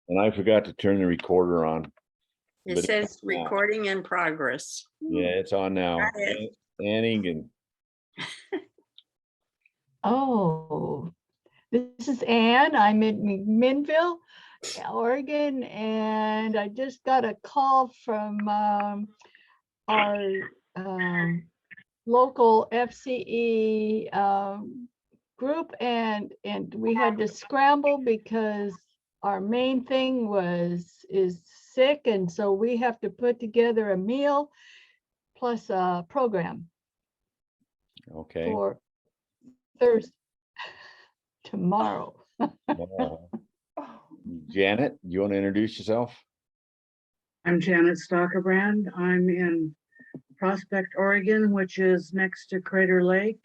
And I forgot to turn the recorder on. It But says recording in progress. yeah, it's on now. Got it. Ann Egan. Oh, this is Ann. I'm in McMinnville, Oregon, and I just got a call from our local FCE group, and we had to scramble because our main thing is sick, and so we have to put together a meal plus a program Okay. for Thursday, tomorrow. Janet, you want to introduce yourself? I'm Janet Stockerbrand. I'm in Prospect, Oregon, which is next to Crater Lake.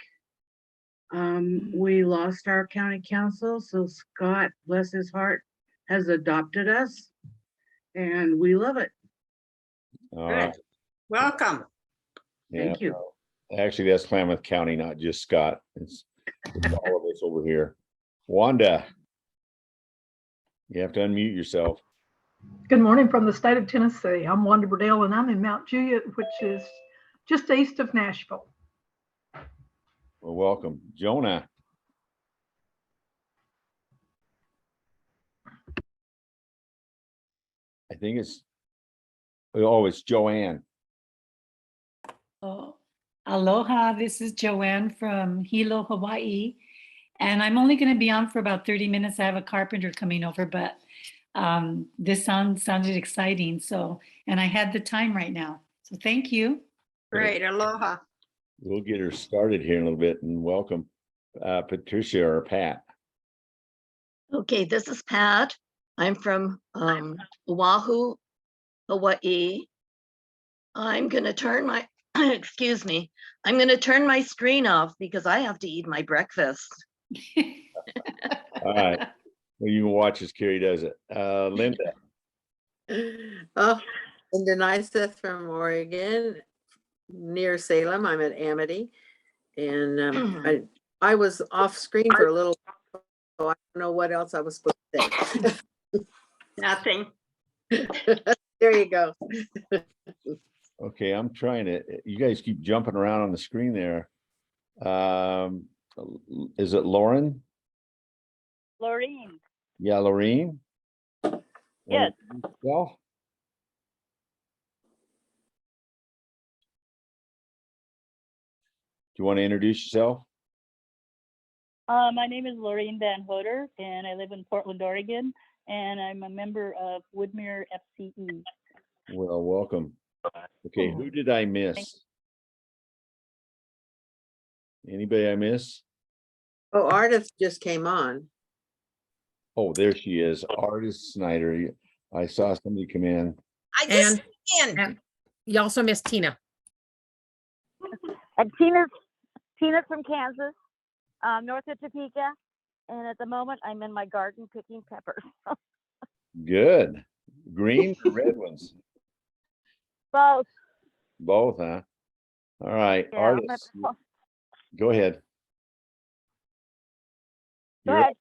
We lost our county council, so Scott, bless his heart, has adopted us, and we love it. All right. Welcome. Thank you. Actually, that's Klamath County, not just Scott. It's all of us over here. Wanda, you have to unmute yourself. Good morning from the state of Tennessee. I'm Wanda Burdell, and I'm in Mount Juliet, which is just east of Nashville. Well, welcome. Jonah. I think it's Joanne. Oh, aloha, this is Joanne from Hilo, Hawaii. And I'm only going to be on for about 30 minutes. I have a carpenter coming over, but this sounded exciting. So, and I had the time right now. So thank you. Great. Aloha. We'll get her started here in a little bit, and welcome Patricia or Pat. Okay, this is Pat. I'm from Oahu, Hawaii. I'm going to turn my, excuse me, I'm going to turn my screen off because I have to eat my breakfast. All right. Well, you can watch as Carrie does it. Linda. Oh, and Denali from Oregon, near Salem. I'm at Amity, and I was off screen for a little, so I don't know what else I was supposed to say. Nothing. There you go. Okay, I'm trying to, you guys keep jumping around on the screen there. Is it Lauren? Laureen. Yeah, Laureen? Yes. Well, do you want to introduce yourself? My name is Laureen Van Hoder, and I live in Portland, Oregon, and I'm a member of Woodmere FCE. Well, welcome. Okay, who did I miss? Anybody I miss? Oh, Ardith just came on. Oh, there she is, Artist Snyder. I saw somebody come in. I just and you also missed Tina. And Tina's from Kansas, north of Topeka, and at the moment I'm in my garden picking peppers. Good. Green or red ones? Both. Both, huh? All right, Yeah, Artist. Go ahead. Go You're ahead. up.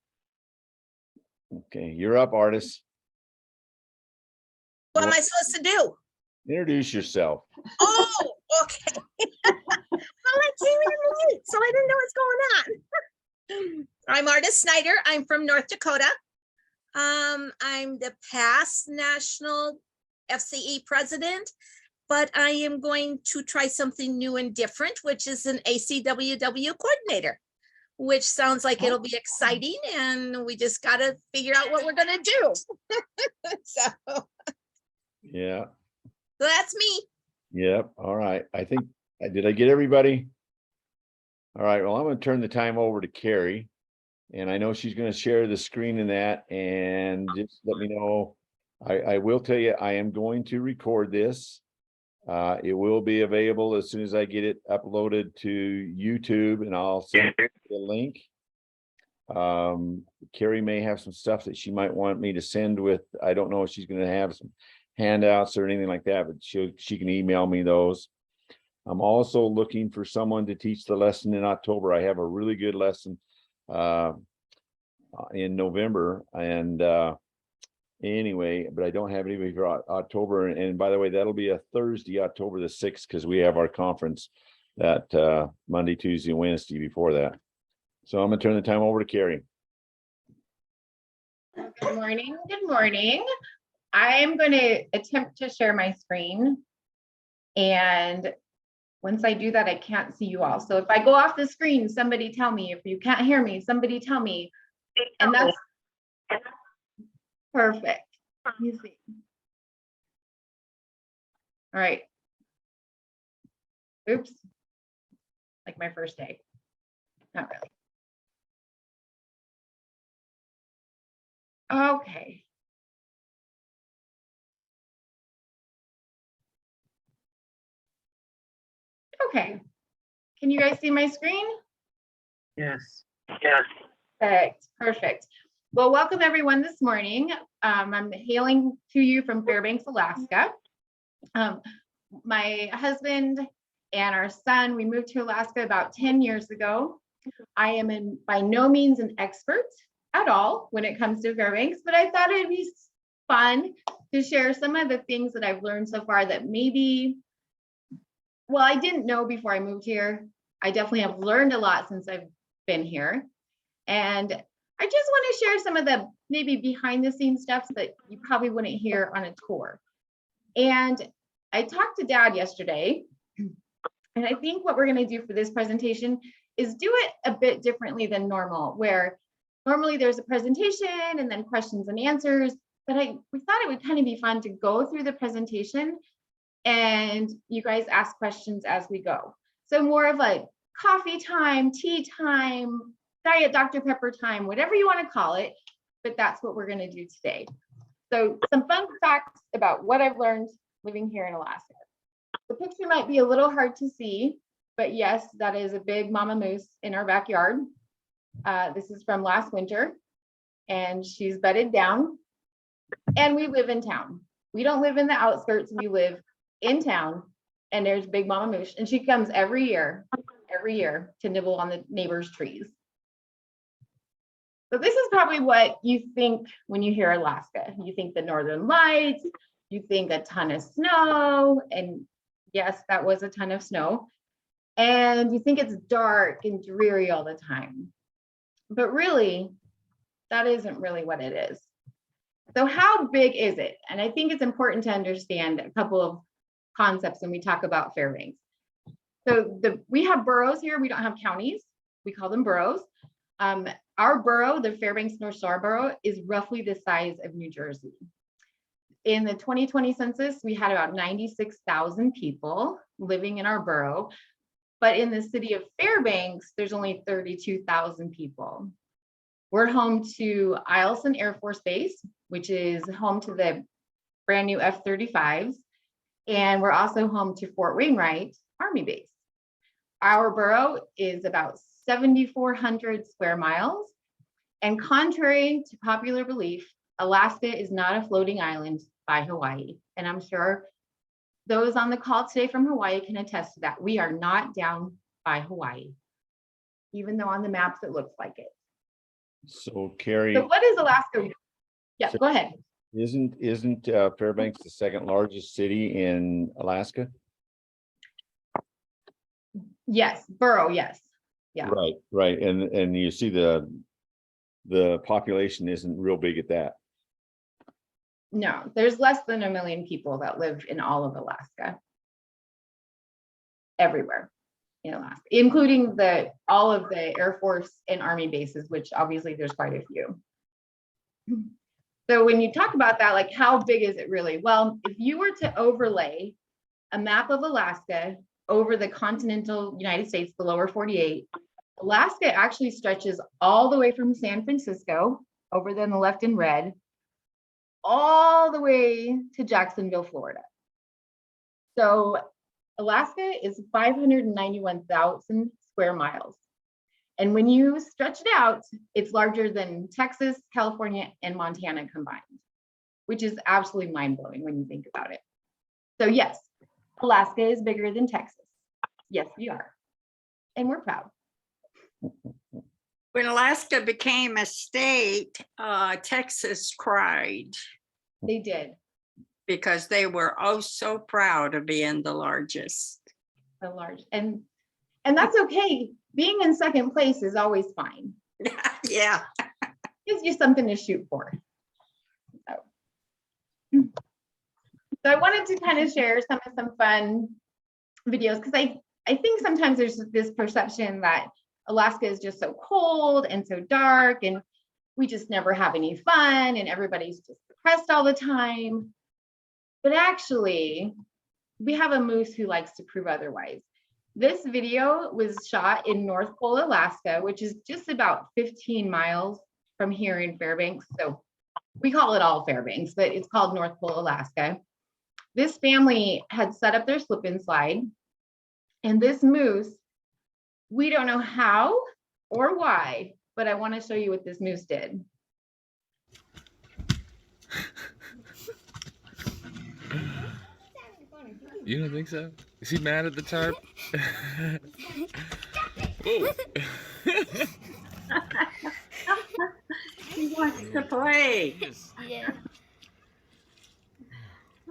Okay, you're up, Artist. what am I supposed to do? Introduce yourself. Oh, okay. Well, I came in late, so I didn't know what's going on. I'm Artist Snyder. I'm from North Dakota. I'm the past national FCE president, but I am going to try something new and different, which is an ACWW coordinator, which sounds like it'll be exciting, and we just got to figure out what we're going to do. So Yeah. that's me. Yep. All right. I think, did I get everybody? All right. Well, I'm going to turn the time over to Carrie, and I know she's going to share the screen in that, and just let me know. I will tell you, I am going to record this. It will be available as soon as I get it uploaded to YouTube, and I'll send you the link. Carrie may have some stuff that she might want me to send with. I don't know if she's going to have some handouts or anything like that, but she can email me those. I'm also looking for someone to teach the lesson in October. I have a really good lesson in November, and anyway, but I don't have anybody for October. And by the way, that'll be a Thursday, October the 6th, because we have our conference that Monday, Tuesday, and Wednesday before that. So I'm gonna turn the time over to Carrie. Good morning. Good morning. I'm going to attempt to share my screen. And once I do that, I can't see you all. So if I go off the screen, somebody tell me. If you can't hear me, somebody tell me. And that's perfect. Let me see. All right. Oops. Like my first day. Not really. Okay. Okay. Can you guys see my screen? Yes. Perfect. Perfect. Well, welcome everyone this morning. I'm hailing to you from Fairbanks, Alaska. My husband and our son, we moved to Alaska about 10 years ago. I am by no means an expert at all when it comes to Fairbanks, but I thought it'd be fun to share some of the things that I've learned so far that maybe, well, I didn't know before I moved here. I definitely have learned a lot since I've been here. And I just want to share some of the maybe behind the scenes stuff that you probably wouldn't hear on a tour. And I talked to Dad yesterday, and I think what we're going to do for this presentation is do it a bit differently than normal, where normally there's a presentation and then questions and answers, but we thought it would kind of be fun to go through the presentation and you guys ask questions as we go. So more of like coffee time, tea time, Diet Dr. Pepper time, whatever you want to call it, but that's what we're going to do today. So some fun facts about what I've learned living here in Alaska. The picture might be a little hard to see, but yes, that is a big mama moose in our backyard. This is from last winter, and she's bedded down, and we live in town. We don't live in the outskirts, we live in town, and there's big mama moose, and she comes every year to nibble on the neighbors' trees. So this is probably what you think when you hear Alaska. You think the Northern Lights, you think a ton of snow, and yes, that was a ton of snow. And you think it's dark and dreary all the time. But really, that isn't really what it is. So how big is it? And I think it's important to understand a couple of concepts when we talk about Fairbanks. So we have boroughs here, we don't have counties, we call them boroughs. Our borough, the Fairbanks North Star borough, is roughly the size of New Jersey. In the 2020 census, we had about 96,000 people living in our borough, but in the city of Fairbanks, there's only 32,000 people. We're home to Eielson Air Force Base, which is home to the brand new F-35s, and we're also home to Fort Wainwright Army Base. Our borough is about 7,400 square miles, and contrary to popular belief, Alaska is not a floating island by Hawaii. And I'm sure those on the call today from Hawaii can attest to that. We are not down by Hawaii, even though on the maps it looks like it. So Carrie, So what is Alaska? Yeah, go ahead. Isn't Fairbanks the second largest city in Alaska? Yes, borough, yes. Yeah. Right. And you see the population isn't real big at that. No, there's less than 1 million people that live in all of Alaska. Everywhere in Alaska, including all of the Air Force and Army bases, which obviously there's quite a few. So when you talk about that, like how big is it really? Well, if you were to overlay a map of Alaska over the continental United States, the lower 48, Alaska actually stretches all the way from San Francisco, over there on the left in red, all the way to Jacksonville, Florida. So Alaska is 591,000 square miles. And when you stretch it out, it's larger than Texas, California, and Montana combined, which is absolutely mind-blowing when you think about it. So yes, Alaska is bigger than Texas. Yes, we are. And we're proud. When Alaska became a state, Texas cried They did. because they were oh so proud of being the largest. The large, and that's okay. Being in second place is always fine. Yeah. Gives you something to shoot for. So I wanted to kind of share some fun videos, because I think sometimes there's this perception that Alaska is just so cold and so dark and we just never have any fun and everybody's just depressed all the time. But actually, we have a moose who likes to prove otherwise. This video was shot in North Pole, Alaska, which is just about 15 miles from here in Fairbanks. So we call it all Fairbanks, but it's called North Pole, Alaska. This family had set up their slip and slide, and this moose, we don't know how or why, but I want to show you what this moose did. You don't think so? Is he mad at the tarp? Whoa. He wants to play. Yeah.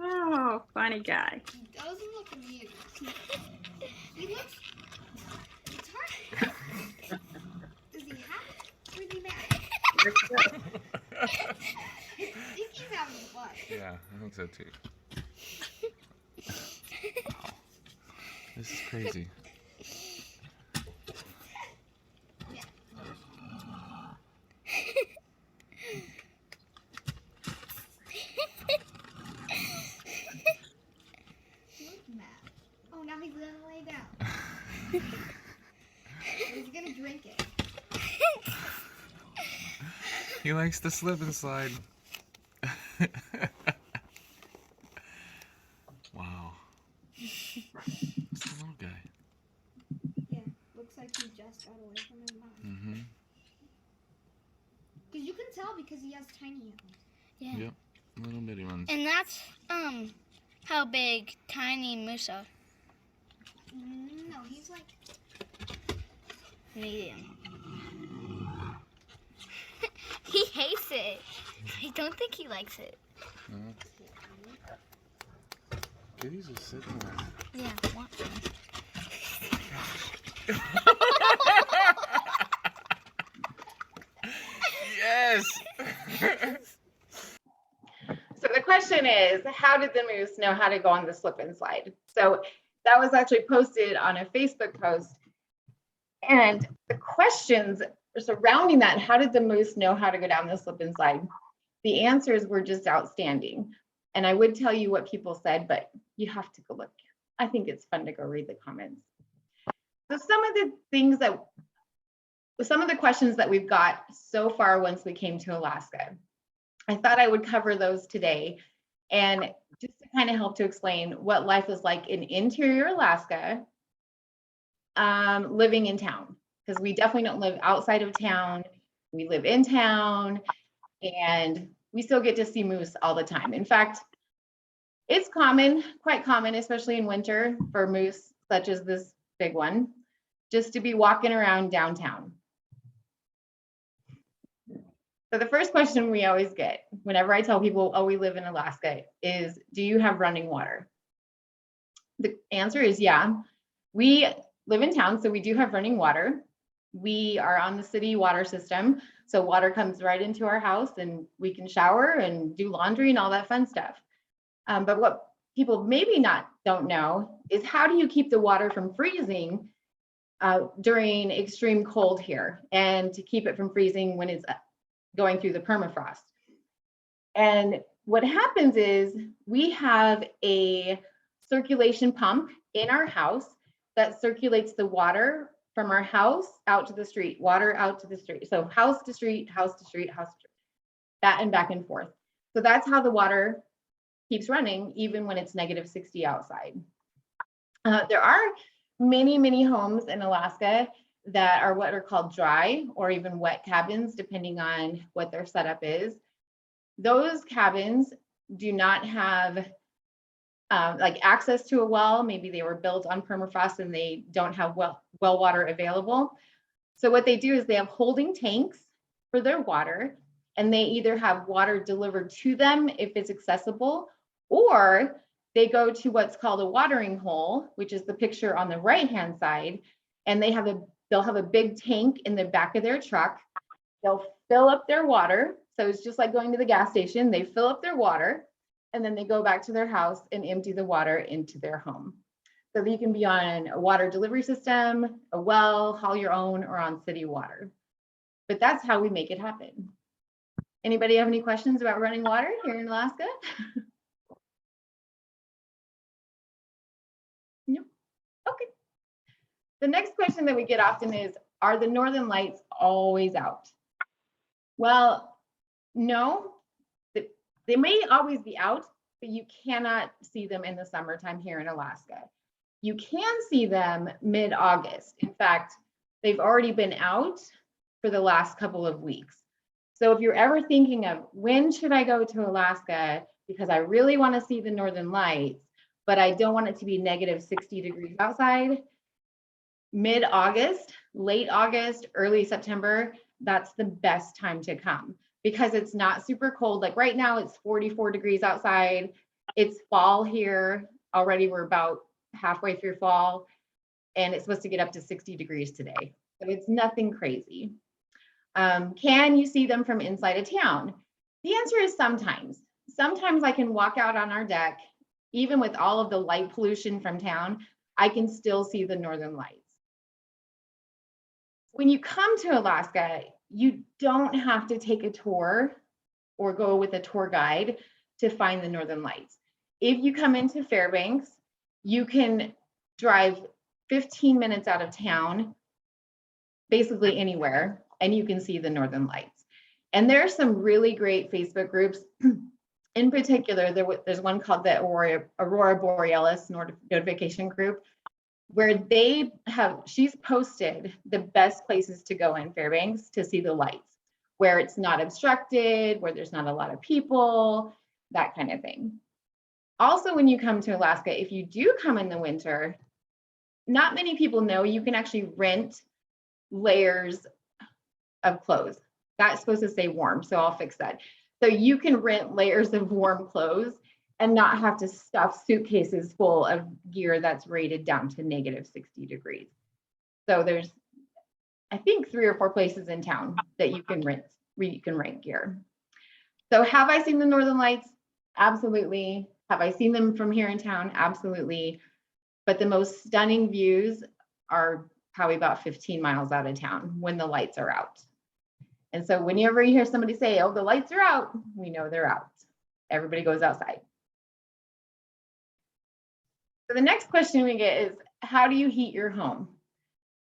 Oh, funny guy. He doesn't look amused. He looks. It's hard. Does he happy or is he mad? I think he's having fun. Yeah, I think so too. Wow. This is crazy. Oh, now he's gonna lay down. He's gonna drink it. He likes to slip and slide. Wow. It's a little guy. Yeah, looks like he just got away from his mom. Mm-hmm. Because you can tell because he has tiny hands. Yeah. Yep. Little bitty ones. And that's how big tiny moose are. No, he's like Medium. He hates it. I don't think he likes it. No. Kitties are sitting there. Yeah, want some. Yes. So the question is, how did the moose know how to go on the slip and slide? So that was actually posted on a Facebook post. And the questions surrounding that, how did the moose know how to go down the slip and slide? The answers were just outstanding. And I would tell you what people said, but you have to go look. I think it's fun to go read the comments. So some of the questions that we've got so far once we came to Alaska, I thought I would cover those today, and just to kind of help to explain what life is like in interior Alaska, living in town, because we definitely don't live outside of town. We live in town, and we still get to see moose all the time. In fact, it's common, quite common, especially in winter, for moose such as this big one, just to be walking around downtown. So the first question we always get whenever I tell people, oh, we live in Alaska, is, do you have running water? The answer is yeah. We live in town, so we do have running water. We are on the city water system, so water comes right into our house and we can shower and do laundry and all that fun stuff. But what people maybe don't know is, how do you keep the water from freezing during extreme cold here, and to keep it from freezing when it's going through the permafrost? And what happens is, we have a circulation pump in our house that circulates the water from our house out to the street, water out to the street. So house to street, house to street, house to street, that and back and forth. So that's how the water keeps running, even when it's -60 outside. There are many, many homes in Alaska that are what are called dry or even wet cabins, depending on what their setup is. Those cabins do not have like access to a well. Maybe they were built on permafrost and they don't have well water available. So what they do is they have holding tanks for their water, and they either have water delivered to them if it's accessible, or they go to what's called a watering hole, which is the picture on the right-hand side, and they'll have a big tank in the back of their truck. They'll fill up their water. So it's just like going to the gas station. They fill up their water, and then they go back to their house and empty the water into their home. So you can be on a water delivery system, a well, haul your own, or on city water. But that's how we make it happen. Anybody have any questions about running water here in Alaska? No? Okay. The next question that we get often is, are the northern lights always out? Well, no, they may always be out, but you cannot see them in the summertime here in Alaska. You can see them mid-August. In fact, they've already been out for the last couple of weeks. So if you're ever thinking of when should I go to Alaska because I really want to see the northern lights, but I don't want it to be negative 60 degrees outside, mid-August, late August, early September, that's the best time to come because it's not super cold. Like right now it's 44 degrees outside. It's fall here already. We're about halfway through fall and it's supposed to get up to 60 degrees today. So it's nothing crazy. Can you see them from inside a town? The answer is sometimes. Sometimes I can walk out on our deck, even with all of the light pollution from town, I can still see the northern lights. When you come to Alaska, you don't have to take a tour or go with a tour guide to find the northern lights. If you come into Fairbanks, you can drive 15 minutes out of town, basically anywhere, and you can see the northern lights. And there are some really great Facebook groups. In particular, there's one called the Aurora Borealis Notification Group, where she's posted the best places to go in Fairbanks to see the lights, where it's not obstructed, where there's not a lot of people, that kind of thing. Also, when you come to Alaska, if you do come in the winter, not many people know you can actually rent layers of clothes. That's supposed to say warm, so I'll fix that. So you can rent layers of warm clothes and not have to stuff suitcases full of gear that's rated down to negative 60 degrees. So there's, I think, 3 or 4 places in town that you can rent gear. So have I seen the northern lights? Absolutely. Have I seen them from here in town? Absolutely. But the most stunning views are probably about 15 miles out of town when the lights are out. And so whenever you hear somebody say, oh, the lights are out, we know they're out. Everybody goes outside. So the next question we get is, how do you heat your home?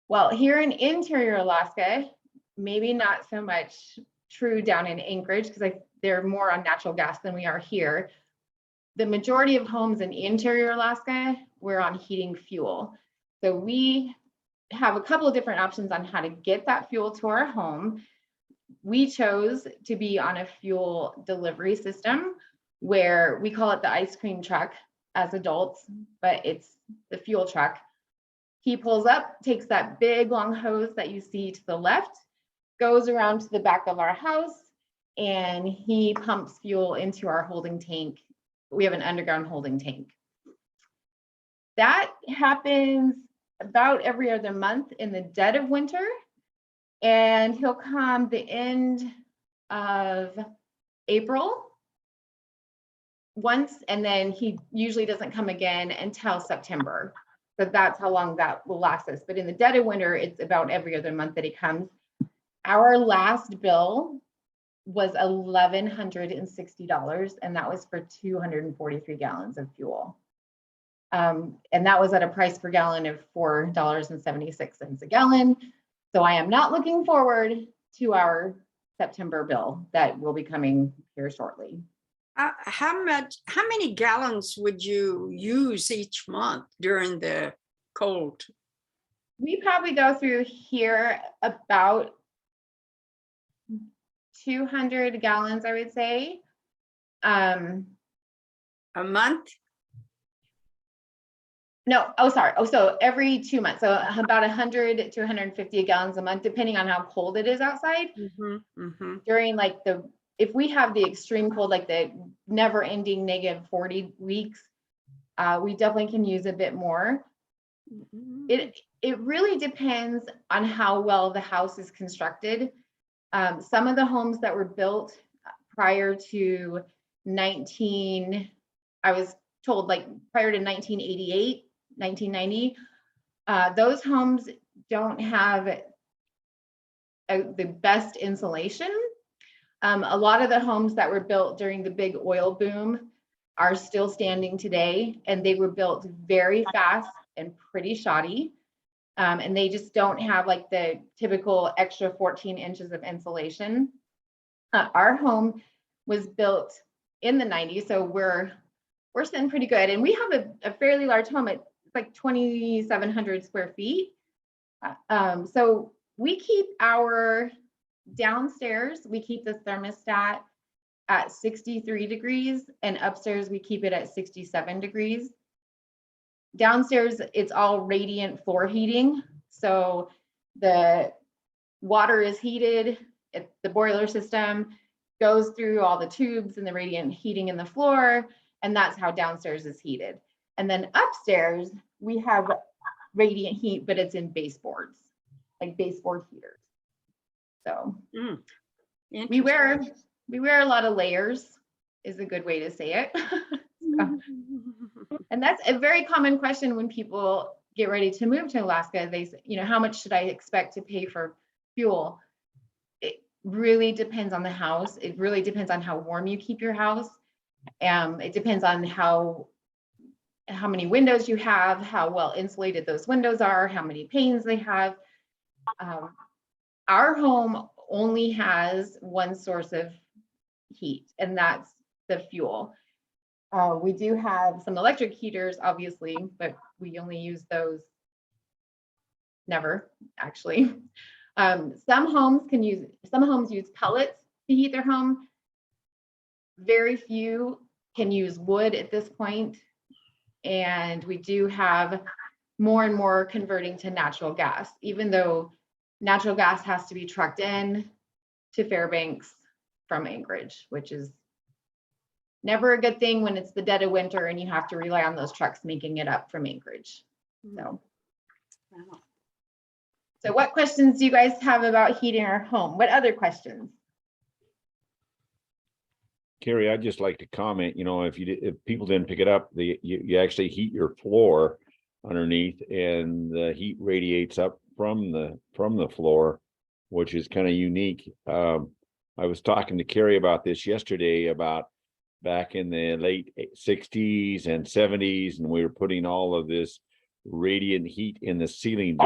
Well, here in interior Alaska, maybe not so much true down in Anchorage because they're more on natural gas than we are here. The majority of homes in interior Alaska, we're on heating fuel. So we have a couple of different options on how to get that fuel to our home. We chose to be on a fuel delivery system where we call it the ice cream truck as adults, but it's the fuel truck. He pulls up, takes that big long hose that you see to the left, goes around to the back of our house, and he pumps fuel into our holding tank. We have an underground holding tank. That happens about every other month in the dead of winter. And he'll come the end of April once, and then he usually doesn't come again until September. So that's how long that will last us. But in the dead of winter, it's about every other month that he comes. Our last bill was $1,160, and that was for 243 gallons of fuel. And that was at a price per gallon of $4.76 a gallon. So I am not looking forward to our September bill that will be coming here shortly. How many gallons would you use each month during the cold? We probably go through here about 200 gallons, I would say. A month? No, oh, sorry. Oh, so every 2 months. So about 100 to 150 gallons a month, depending on how cold it is outside. During like the if we have the extreme cold, like the never ending -40 weeks, we definitely can use a bit more. It really depends on how well the house is constructed. Some of the homes that were built prior to I was told like prior to 1988, 1990, those homes don't have the best insulation. A lot of the homes that were built during the big oil boom are still standing today, and they were built very fast and pretty shoddy. And they just don't have like the typical extra 14 inches of insulation. Our home was built in the 90s, so we're sitting pretty good. And we have a fairly large home. It's like 2,700 square feet. So we keep our downstairs, we keep the thermostat at 63 degrees, and upstairs we keep it at 67 degrees. Downstairs, it's all radiant floor heating. So the water is heated, the boiler system goes through all the tubes and the radiant heating in the floor, and that's how downstairs is heated. And then upstairs, we have radiant heat, but it's in baseboards, like baseboard heaters. So we wear a lot of layers, is a good way to say it. So, and that's a very common question when people get ready to move to Alaska. They say, you know, how much should I expect to pay for fuel? It really depends on the house. It really depends on how warm you keep your house. It depends on how many windows you have, how well insulated those windows are, how many panes they have. Our home only has one source of heat, and that's the fuel. We do have some electric heaters, obviously, but we only use those never, actually. Some homes use pellets to heat their home. Very few can use wood at this point. And we do have more and more converting to natural gas, even though natural gas has to be trucked in to Fairbanks from Anchorage, which is never a good thing when it's the dead of winter and you have to rely on those trucks making it up from Anchorage. So what questions do you guys have about heating our home? What other questions? Carrie, I'd just like to comment, you know, if people didn't pick it up, you actually heat your floor underneath, and the heat radiates up from the floor, which is kind of unique. I was talking to Carrie about this yesterday, about back in the late 60s and 70s, and we were putting all of this radiant heat in the ceiling,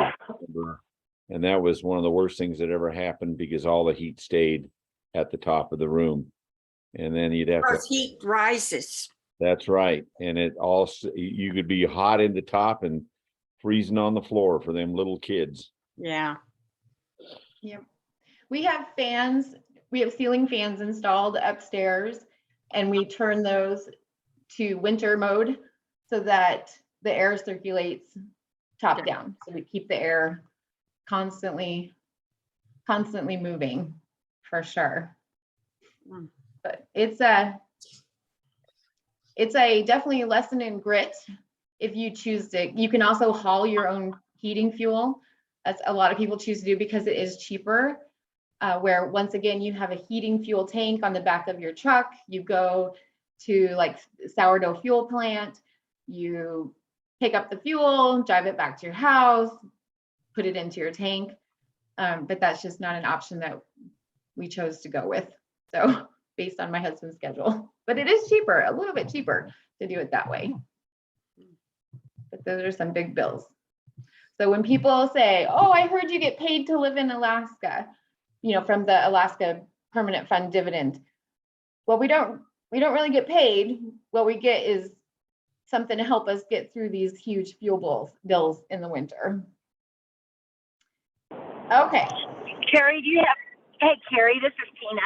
and that was one of the worst things that ever happened, because all the heat stayed at the top of the room. And then you'd have to, heat rises. that's right. And it also, you could be hot in the top and freezing on the floor for them little kids. Yeah. Yep. We have fans, we have ceiling fans installed upstairs, and we turn those to winter mode so that the air circulates top down. So we keep the air constantly moving, for sure. But it's a definitely a lesson in grit. If you choose to, you can also haul your own heating fuel. That's a lot of people choose to do because it is cheaper. Where once again, you have a heating fuel tank on the back of your truck. You go to like sourdough fuel plant, you pick up the fuel, drive it back to your house, put it into your tank. But that's just not an option that we chose to go with. So based on my husband's schedule, but it is cheaper, a little bit cheaper to do it that way. But those are some big bills. So when people say, oh, I heard you get paid to live in Alaska, you know, from the Alaska Permanent Fund dividend. Well, we don't really get paid. What we get is something to help us get through these huge fuel bills in the winter. Okay. Carrie, hey Carrie, this is Tina.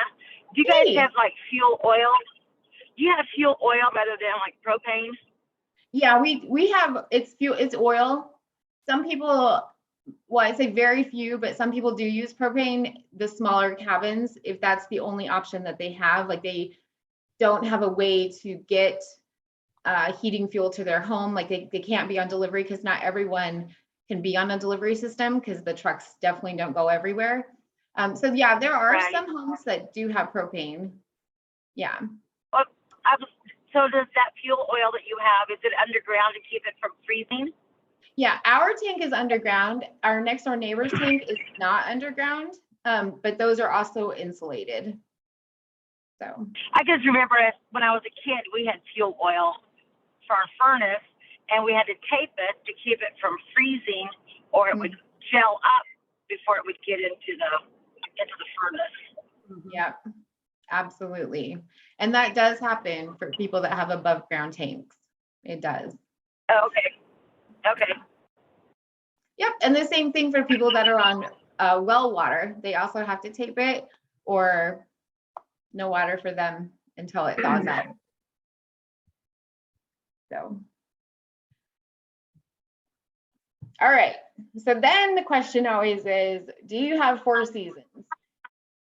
Do you guys have like fuel oil? Do you have fuel oil rather than like propane? Yeah, we have, it's oil. Some people well, I say very few, but some people do use propane, the smaller cabins, if that's the only option that they have, like they don't have a way to get heating fuel to their home, like they can't be on delivery because not everyone can be on a delivery system because the trucks definitely don't go everywhere. So yeah, there are Right. some homes that do have propane. Yeah. Well, so does that fuel oil that you have, is it underground to keep it from freezing? Yeah, our tank is underground. Our next door neighbor's tank is not underground, but those are also insulated. So I just remember when I was a kid, we had fuel oil for our furnace, and we had to tape it to keep it from freezing, or it would gel up before it would get into the furnace. yeah, absolutely. And that does happen for people that have above ground tanks. It does. Oh, okay. Okay. Yep, and the same thing for people that are on well water. They also have to tape it, or no water for them until it thaws out. So, all right. So then the question always is, do you have 4 seasons?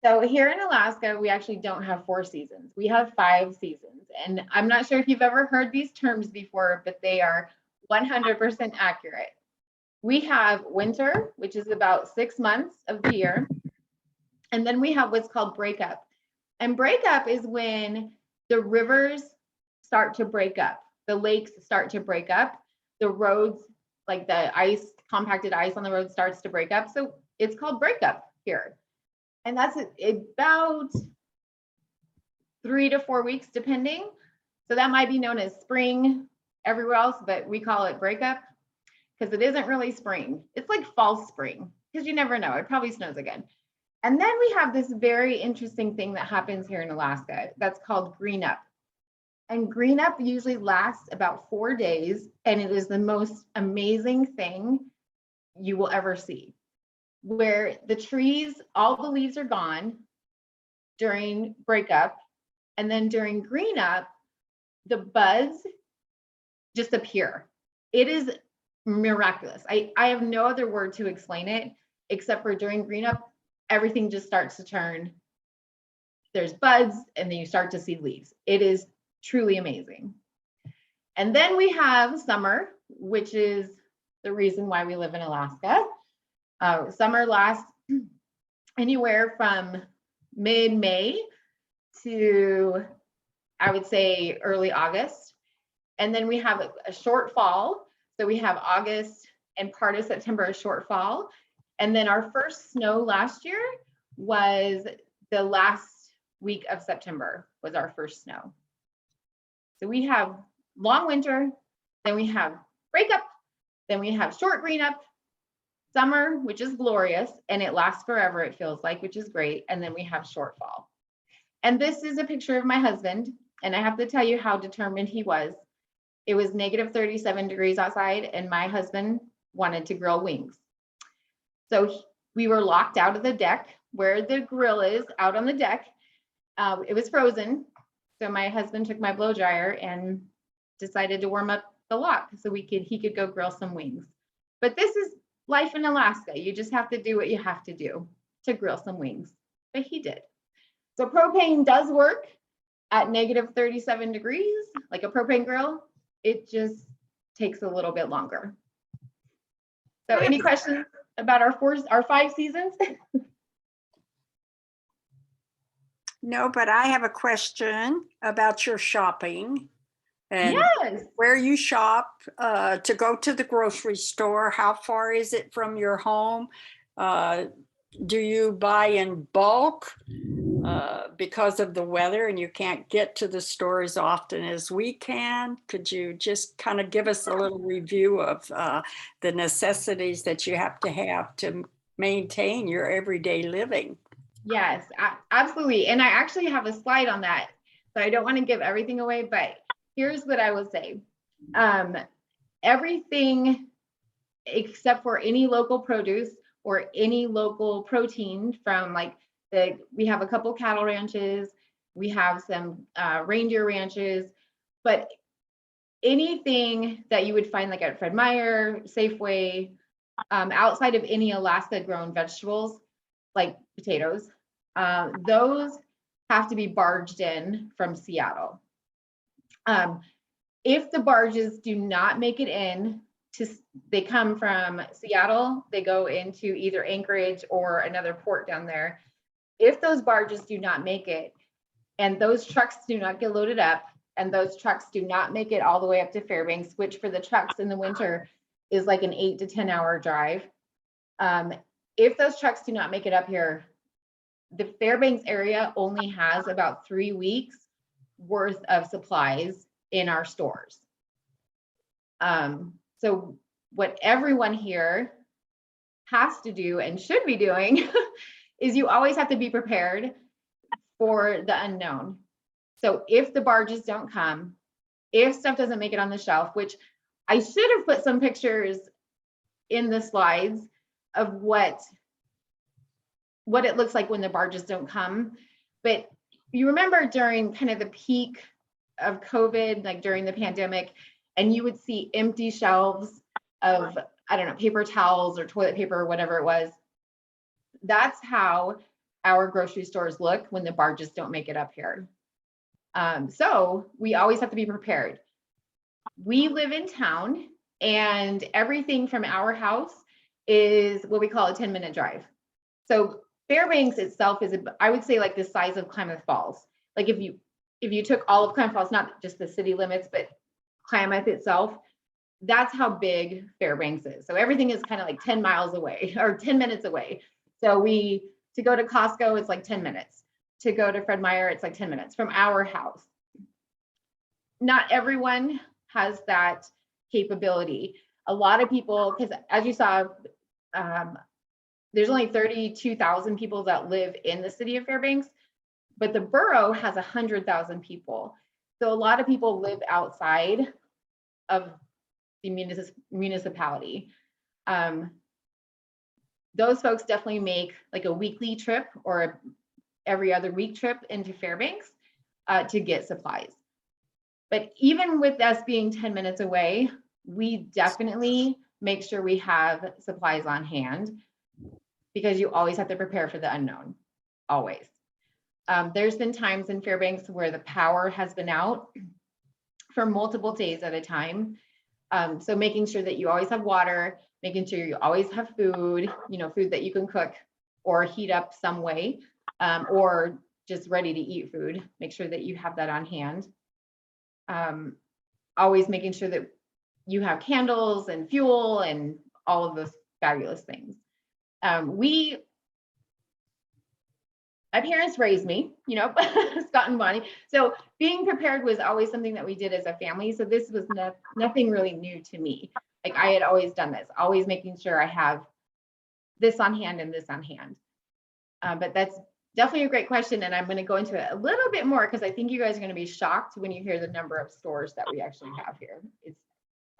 So here in Alaska, we actually don't have 4 seasons. We have 5 seasons. And I'm not sure if you've ever heard these terms before, but they are 100% accurate. We have winter, which is about 6 months of the year. And then we have what's called breakup. And breakup is when the rivers start to break up, the lakes start to break up, the roads, like the ice, compacted ice on the road starts to break up. So it's called breakup here. And that's about 3 to 4 weeks, depending. So that might be known as spring everywhere else, but we call it breakup because it isn't really spring. It's like false spring because you never know. It probably snows again. And then we have this very interesting thing that happens here in Alaska that's called green up. And green up usually lasts about 4 days, and it is the most amazing thing you will ever see, where the trees, all the leaves are gone during breakup, and then during green up, the buds just appear. It is miraculous. I have no other word to explain it except for during green up, everything just starts to turn. There's buds, and then you start to see leaves. It is truly amazing. And then we have summer, which is the reason why we live in Alaska. Summer lasts anywhere from mid-May to, I would say, early August. And then we have a short fall. So we have August and part of September, a short fall. And then our first snow last year was the last week of September was our first snow. So we have long winter, then we have breakup, then we have short green up, summer, which is glorious, and it lasts forever, it feels like, which is great. And then we have short fall. And this is a picture of my husband. And I have to tell you how determined he was. It was negative 37 degrees outside, and my husband wanted to grill wings. So we were locked out of the deck where the grill is, out on the deck. It was frozen. So my husband took my blow dryer and decided to warm up the lock so he could go grill some wings. But this is life in Alaska. You just have to do what you have to do to grill some wings. But he did. So propane does work at negative 37 degrees, like a propane grill. It just takes a little bit longer. So any questions about our 5 seasons? No, but I have a question about your shopping and Yes. where you shop to go to the grocery store. How far is it from your home? Do you buy in bulk because of the weather and you can't get to the store as often as we can? Could you just kind of give us a little review of the necessities that you have to maintain your everyday living? Yes, absolutely. And I actually have a slide on that. So I don't want to give everything away, but here's what I will say. Everything except for any local produce or any local protein from like we have a couple cattle ranches, we have some reindeer ranches, but anything that you would find like at Fred Meyer, Safeway, outside of any Alaska grown vegetables, like potatoes, those have to be barged in from Seattle. If the barges do not make it in, they come from Seattle, they go into either Anchorage or another port down there. If those barges do not make it, and those trucks do not get loaded up, and those trucks do not make it all the way up to Fairbanks, which for the trucks in the winter is like an 8 to 10 hour drive. If those trucks do not make it up here, the Fairbanks area only has about 3 weeks worth of supplies in our stores. So what everyone here has to do and should be doing is you always have to be prepared for the unknown. So if the barges don't come, if stuff doesn't make it on the shelf, which I should have put some pictures in the slides of what it looks like when the barges don't come. But you remember during kind of the peak of COVID, like during the pandemic, and you would see empty shelves of, I don't know, paper towels or toilet paper or whatever it was. That's how our grocery stores look when the barges don't make it up here. So we always have to be prepared. We live in town, and everything from our house is what we call a 10-minute drive. So Fairbanks itself is, I would say, like the size of Klamath Falls. Like if you took all of Klamath Falls, not just the city limits, but Klamath itself, that's how big Fairbanks is. So everything is kind of like 10 miles away or 10 minutes away. So to go to Costco, it's like 10 minutes. To go to Fred Meyer, it's like 10 minutes from our house. Not everyone has that capability. A lot of people, because as you saw, there's only 32,000 people that live in the city of Fairbanks, but the borough has 100,000 people. So a lot of people live outside of the municipality. Those folks definitely make like a weekly trip or every other week trip into Fairbanks to get supplies. But even with us being 10 minutes away, we definitely make sure we have supplies on hand, because you always have to prepare for the unknown, always. There's been times in Fairbanks where the power has been out for multiple days at a time. So making sure that you always have water, making sure you always have food, food that you can cook or heat up some way, or just ready to eat food. Make sure that you have that on hand. Always making sure that you have candles and fuel and all of those fabulous things. My parents raised me, Scott and Bonnie. So being prepared was always something that we did as a family. So this was nothing really new to me. Like I had always done this, always making sure I have this on hand and this on hand. But that's definitely a great question. And I'm going to go into it a little bit more because I think you guys are going to be shocked when you hear the number of stores that we actually have here. It's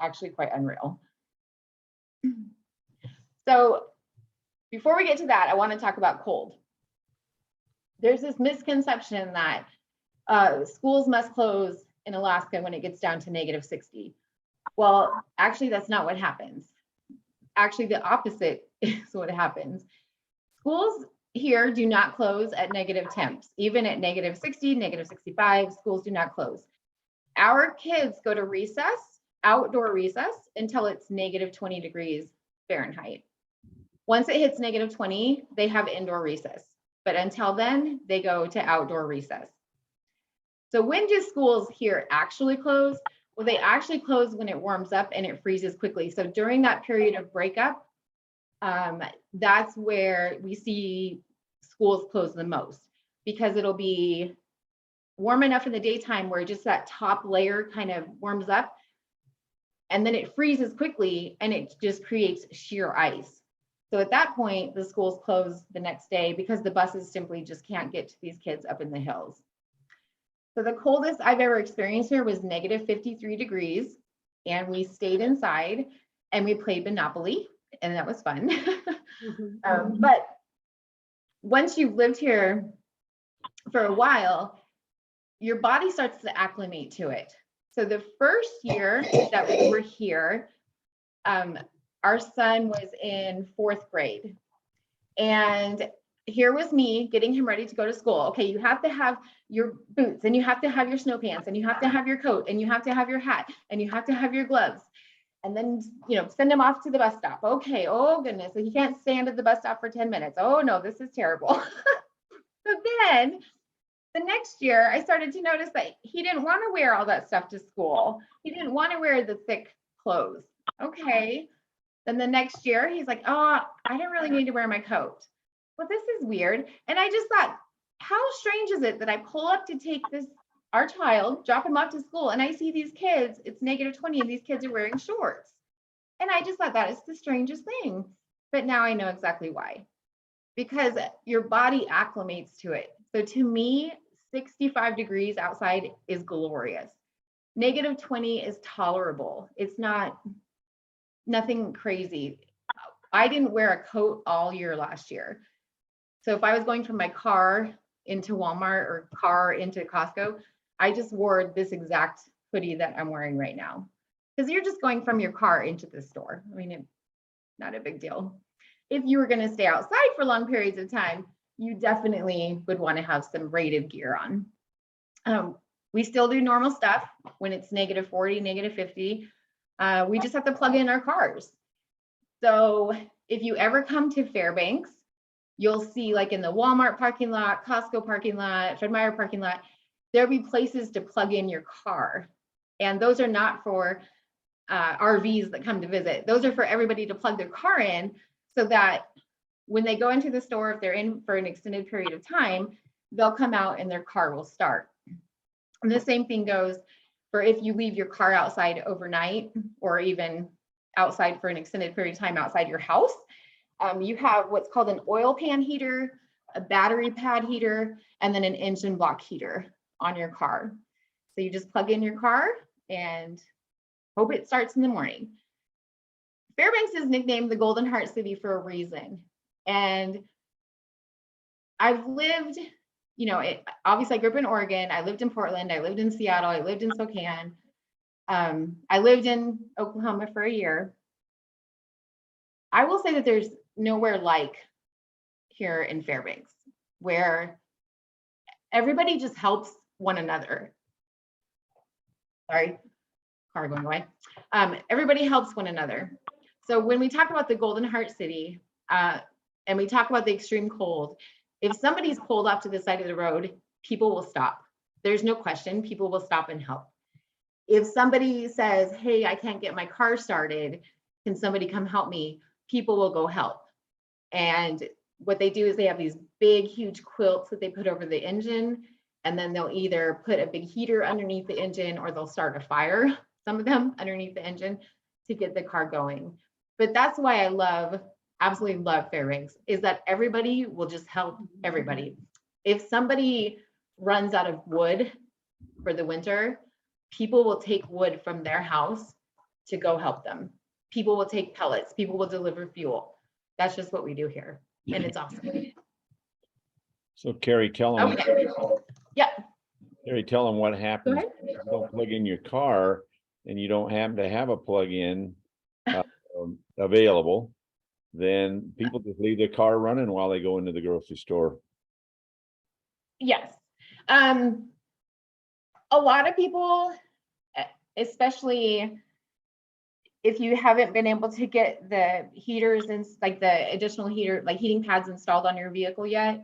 actually quite unreal. So before we get to that, I want to talk about cold. There's this misconception that schools must close in Alaska when it gets down to -60. Well, actually, that's not what happens. Actually, the opposite is what happens. Schools here do not close at negative temps. Even at -60, -65, schools do not close. Our kids go to recess, outdoor recess, until it's -20 degrees Fahrenheit. Once it hits -20, they have indoor recess. But until then, they go to outdoor recess. So when do schools here actually close? Well, they actually close when it warms up and it freezes quickly. So during that period of breakup, that's where we see schools close the most, because it'll be warm enough in the daytime where just that top layer kind of warms up, and then it freezes quickly and it just creates sheer ice. So at that point, the schools close the next day because the buses simply just can't get to these kids up in the hills. So the coldest I've ever experienced here was -53 degrees, and we stayed inside and we played Monopoly, and that was fun. But once you've lived here for a while, your body starts to acclimate to it. So the first year that we were here, our son was in 4th grade. And here was me getting him ready to go to school. Okay, you have to have your boots, and you have to have your snow pants, and you have to have your coat, and you have to have your hat, and you have to have your gloves. And then, send him off to the bus stop. Okay, oh goodness, he can't stand at the bus stop for 10 minutes. Oh no, this is terrible. So then the next year, I started to notice that he didn't want to wear all that stuff to school. He didn't want to wear the thick clothes. Okay. Then the next year, he's like, oh, I don't really need to wear my coat. Well, this is weird. And I just thought, how strange is it that I pull up to take our child, drop him off to school, and I see these kids, it's -20, and these kids are wearing shorts. And I just thought that is the strangest thing. But now I know exactly why. Because your body acclimates to it. So to me, 65 degrees outside is glorious. -20 is tolerable. It's nothing crazy. I didn't wear a coat all year last year. So if I was going from my car into Walmart or car into Costco, I just wore this exact hoodie that I'm wearing right now. Because you're just going from your car into the store. I mean, it's not a big deal. If you were going to stay outside for long periods of time, you definitely would want to have some rated gear on. We still do normal stuff when it's -40, -50. We just have to plug in our cars. So if you ever come to Fairbanks, you'll see, like in the Walmart parking lot, Costco parking lot, Fred Meyer parking lot, there'll be places to plug in your car. And those are not for RVs that come to visit. Those are for everybody to plug their car in so that when they go into the store, if they're in for an extended period of time, they'll come out and their car will start. And the same thing goes for if you leave your car outside overnight or even outside for an extended period of time outside your house. You have what's called an oil pan heater, a battery pad heater, and then an engine block heater on your car. So you just plug in your car and hope it starts in the morning. Fairbanks is nicknamed the Golden Heart City for a reason. And I've lived, obviously I grew up in Oregon, I lived in Portland, I lived in Seattle, I lived in Spokane. I lived in Oklahoma for a year. I will say that there's nowhere like here in Fairbanks where everybody just helps one another. Sorry, car going away. Everybody helps one another. So when we talk about the Golden Heart City and we talk about the extreme cold, if somebody's pulled off to the side of the road, people will stop. There's no question, people will stop and help. If somebody says, hey, I can't get my car started, can somebody come help me? People will go help. And what they do is they have these big, huge quilts that they put over the engine, and then they'll either put a big heater underneath the engine or they'll start a fire, some of them underneath the engine, to get the car going. But that's why I absolutely love Fairbanks, is that everybody will just help everybody. If somebody runs out of wood for the winter, people will take wood from their house to go help them. People will take pellets, people will deliver fuel. That's just what we do here, and it's awesome. So Carrie, tell them. Okay. Yeah. Carrie, tell them what happens ahead. if you don't plug in your car and you don't happen to have a plug-in available, then people just leave their car running while they go into the grocery store. Yes. A lot of people, especially if you haven't been able to get the heaters and like the additional heating pads installed on your vehicle yet,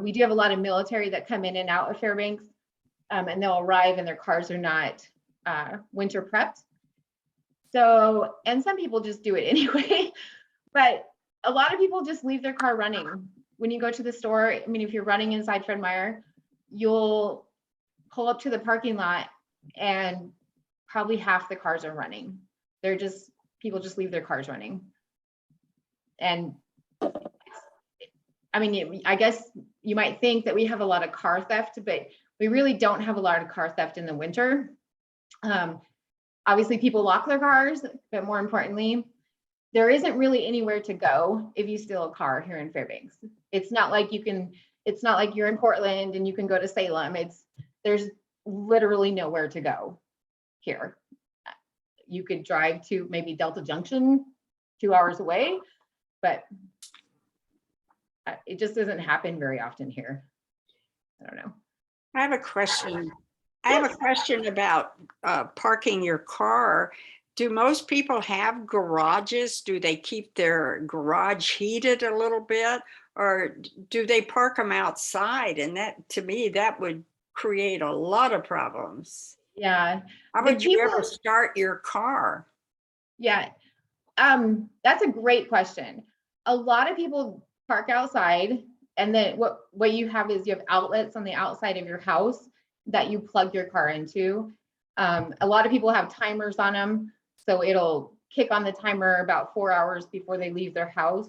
we do have a lot of military that come in and out of Fairbanks, and they'll arrive and their cars are not winter prepped. So, and some people just do it anyway, but a lot of people just leave their car running. When you go to the store, I mean, if you're running inside Fred Meyer, you'll pull up to the parking lot and probably half the cars are running. People just leave their cars running. And I mean, I guess you might think that we have a lot of car theft, but we really don't have a lot of car theft in the winter. Obviously people lock their cars, but more importantly, there isn't really anywhere to go if you steal a car here in Fairbanks. It's not like you're in Portland and you can go to Salem. There's literally nowhere to go here. You could drive to maybe Delta Junction 2 hours away, but it just doesn't happen very often here. I don't know. I have a question. I have a question about parking your car. Do most people have garages? Do they keep their garage heated a little bit? Or do they park them outside? And that, to me, that would create a lot of problems. Yeah. How The would you ever people- start your car? Yeah. That's a great question. A lot of people park outside, and then what you have is you have outlets on the outside of your house that you plug your car into. A lot of people have timers on them, so it'll kick on the timer about 4 hours before they leave their house.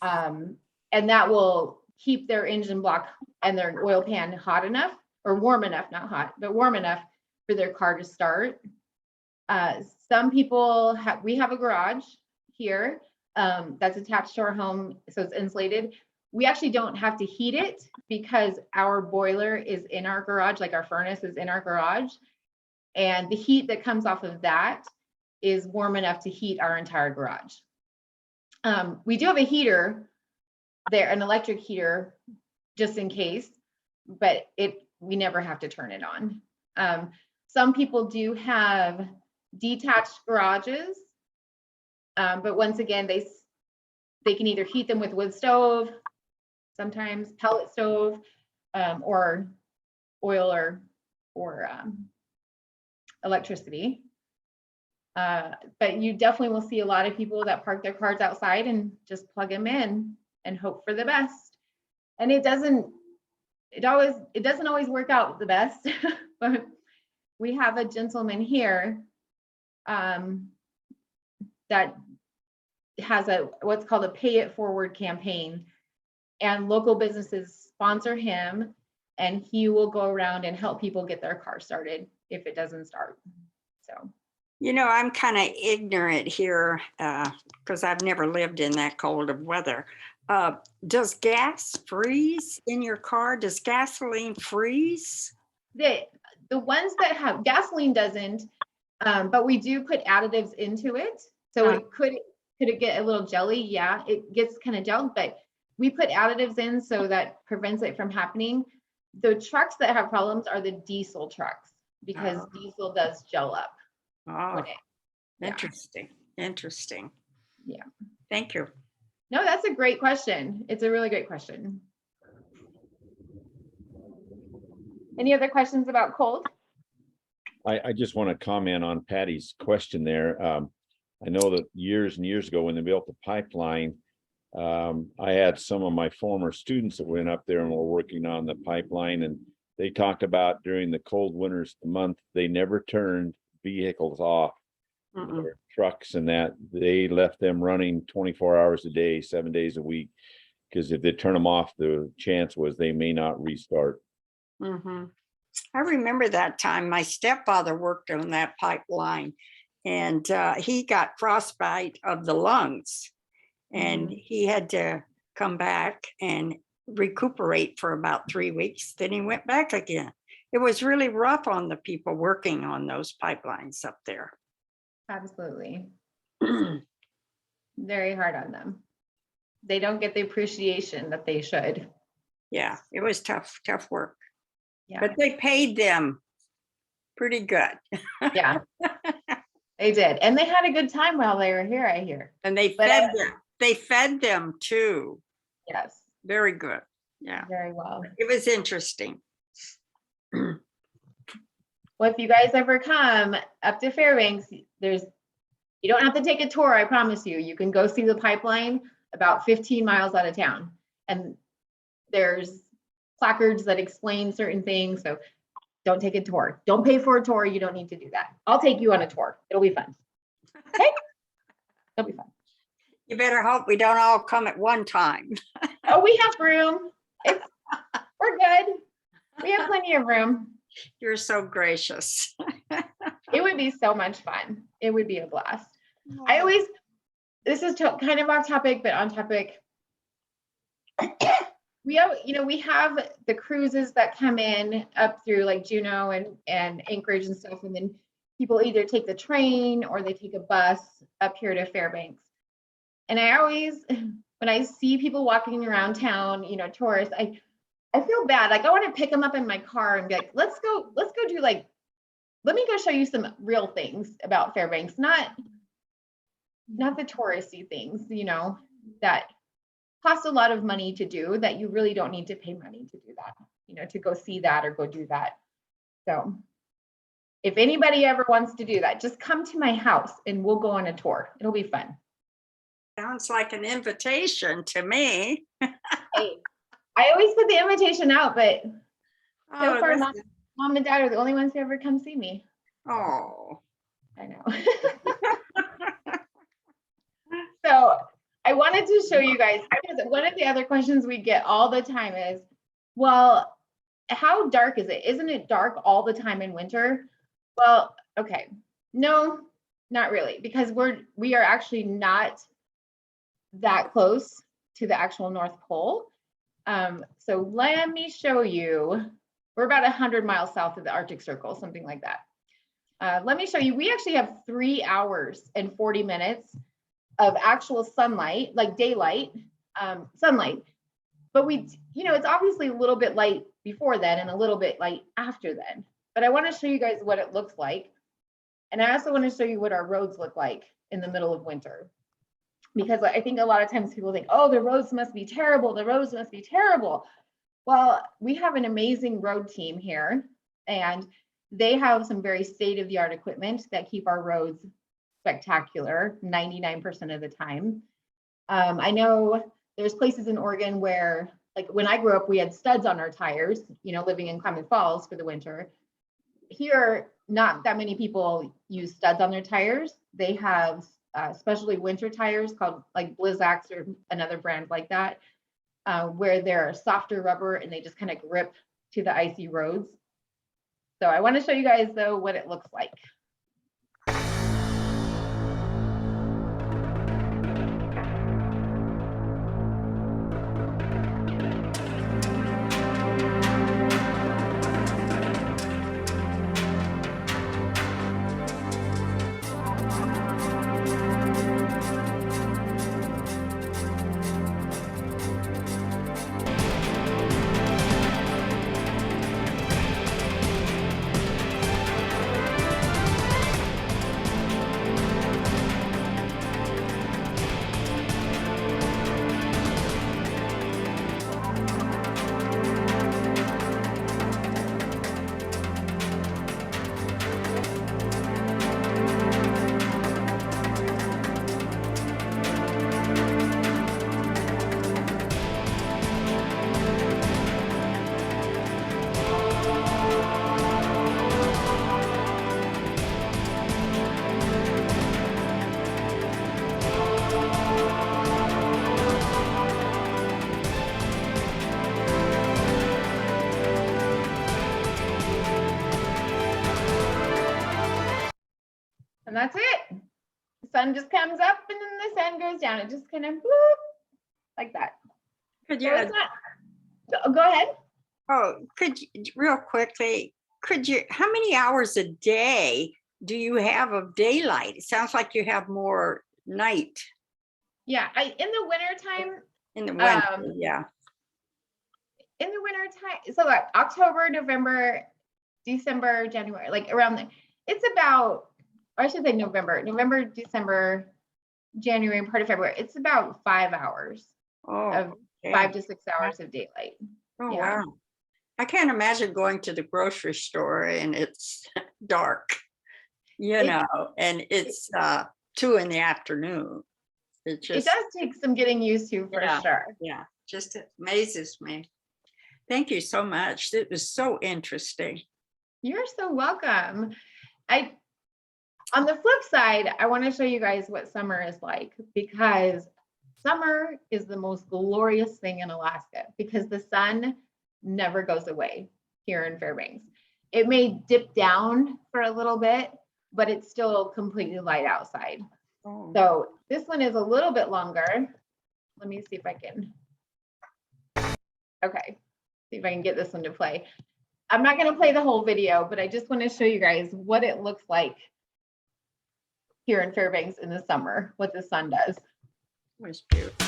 And that will keep their engine block and their oil pan hot enough, or warm enough, not hot, but warm enough for their car to start. Some people we have a garage here that's attached to our home, so it's insulated. We actually don't have to heat it because our boiler is in our garage, like our furnace is in our garage. And the heat that comes off of that is warm enough to heat our entire garage. We do have a heater there, an electric heater, just in case, but we never have to turn it on. Some people do have detached garages, but once again, they can either heat them with wood stove, sometimes pellet stove, or oil or electricity. But you definitely will see a lot of people that park their cars outside and just plug them in and hope for the best. And it doesn't always work out the best, but we have a gentleman here that has what's called a pay it forward campaign, and local businesses sponsor him, and he will go around and help people get their car started if it doesn't start. So, You know, I'm kind of ignorant here because I've never lived in that cold of weather. Does gas freeze in your car? Does gasoline freeze? the ones that have gasoline doesn't, but we do put additives into it. So it could it get a little jelly? Yeah, it gets kind of gelled, but we put additives in so that prevents it from happening. The trucks that have problems are the diesel trucks because diesel does gel up. Oh, interesting. Interesting. Yeah. Thank you. No, that's a great question. It's a really great question. Any other questions about cold? I just want to comment on Patty's question there. I know that years and years ago when they built the pipeline, I had some of my former students that went up there and were working on the pipeline, and they talked about during the cold winters, the month, they never turned vehicles off, their trucks, and that they left them running 24 hours a day, 7 days a week, because if they turn them off, the chance was they may not restart. I remember that time my stepfather worked on that pipeline, and he got frostbite of the lungs, and he had to come back and recuperate for about 3 weeks. Then he went back again. It was really rough on the people working on those pipelines up there. Absolutely. Very hard on them. They don't get the appreciation that they should. Yeah, it was tough work. Yeah. But they paid them pretty good. Yeah, they did. And they had a good time while they were here, I hear. And they fed them. They fed them too. Yes. Very good. Yeah. Very well. It was interesting. Well, if you guys ever come up to Fairbanks, you don't have to take a tour, I promise you. You can go see the pipeline about 15 miles out of town. And there's placards that explain certain things. So don't take a tour. Don't pay for a tour. You don't need to do that. I'll take you on a tour. It'll be fun. Okay? It'll be fun. You better hope we don't all come at one time. Oh, we have room. We're good. We have plenty of room. You're so gracious. It would be so much fun. It would be a blast. This is kind of off topic, but on topic. We have the cruises that come in up through like Juneau and Anchorage and stuff. And then people either take the train or they take a bus up here to Fairbanks. And I always, when I see people walking around town, you know, tourists, I feel bad. Like I want to pick them up in my car and be like, let's go do like, let me go show you some real things about Fairbanks, not the touristy things, you know, that cost a lot of money to do that you really don't need to pay money to do that, you know, to go see that or go do that. So if anybody ever wants to do that, just come to my house and we'll go on a tour. It'll be fun. Sounds like an invitation to me. Hey, I always put the invitation out, but so Oh, far, this is- mom and dad are the only ones who ever come see me. oh. I know. So I wanted to show you guys, because one of the other questions we get all the time is, well, how dark is it? Isn't it dark all the time in winter? Well, okay, no, not really, because we are actually not that close to the actual North Pole. So let me show you. We're about 100 miles south of the Arctic Circle, something like that. Let me show you. We actually have 3 hours and 40 minutes of actual sunlight, like daylight, sunlight. But you know, it's obviously a little bit light before then and a little bit light after then. But I want to show you guys what it looks like. And I also want to show you what our roads look like in the middle of winter. Because I think a lot of times people think, oh, the roads must be terrible. The roads must be terrible. Well, we have an amazing road team here, and they have some very state-of-the-art equipment that keep our roads spectacular 99% of the time. I know there's places in Oregon where, like when I grew up, we had studs on our tires, you know, living in Klamath Falls for the winter. Here, not that many people use studs on their tires. They have especially winter tires called like Blizzaks or another brand like that, where they're softer rubber and they just kind of grip to the icy roads. So I want to show you guys though what it looks like. And that's it. The sun just comes up and then the sun goes down. It just kind of whoop, like that. Could So you, it's not, go ahead. oh, could you, real quickly, how many hours a day do you have of daylight? It sounds like you have more night Yeah, in the winter time, in the winter. Yeah. in the winter time, so like October, November, December, January, like around there, it's about, or I should say November, December, January, and part of February, it's about 5 hours of Okay. 5 to 6 hours of daylight. Oh, Yeah. wow. I can't imagine going to the grocery store and it's dark, you know, and it's 2 in the afternoon. It It does take some getting used to for Yeah. sure. Yeah, just amazes me. Thank you so much. It was so interesting. You're so welcome. On the flip side, I want to show you guys what summer is like, because summer is the most glorious thing in Alaska because the sun never goes away here in Fairbanks. It may dip down for a little bit, but it's still completely light outside. Oh. So this one is a little bit longer. Let me see if I can. Okay, see if I can get this one to play. I'm not going to play the whole video, but I just want to show you guys what it looks like here in Fairbanks in the summer, what the sun does. Was beautiful.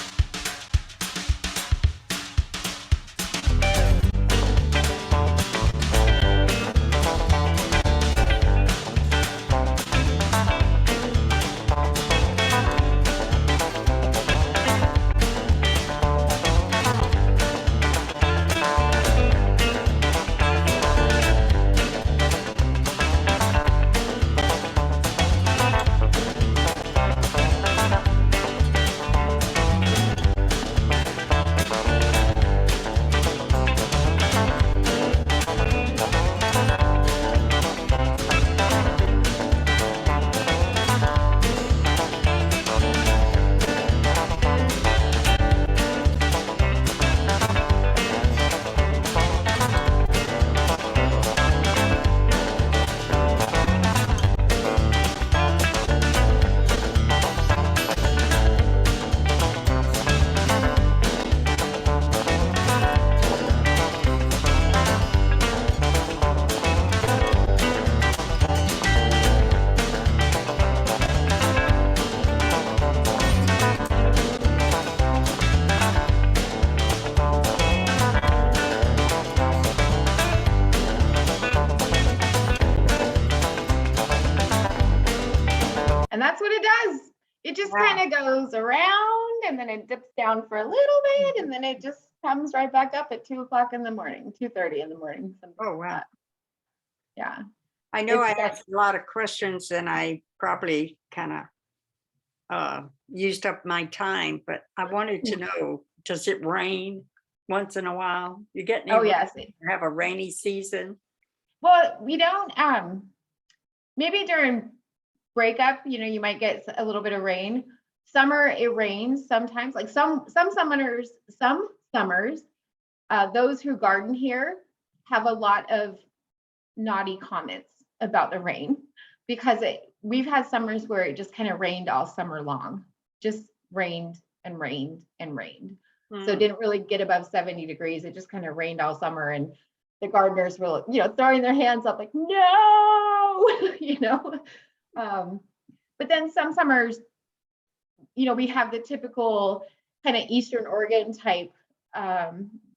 And that's what it does. It just kind of goes around and then it dips down for a little bit and then it just comes right back up at 2 o'clock in the morning, 2:30 in the morning. Oh, wow. Yeah. I know I It's asked a lot of questions and I probably kind of used up my time, but I wanted to know, does it rain once in a while? You get any Oh, rain? yes. You have a rainy season? Well, we don't, maybe during breakup, you might get a little bit of rain. Summer, it rains sometimes, like some summers, those who garden here have a lot of naughty comments about the rain because we've had summers where it just kind of rained all summer long, just rained and rained and rained. So it didn't really get above 70 degrees. It just kind of rained all summer and the gardeners were, throwing their hands up like, no, but then some summers, we have the typical kind of Eastern Oregon type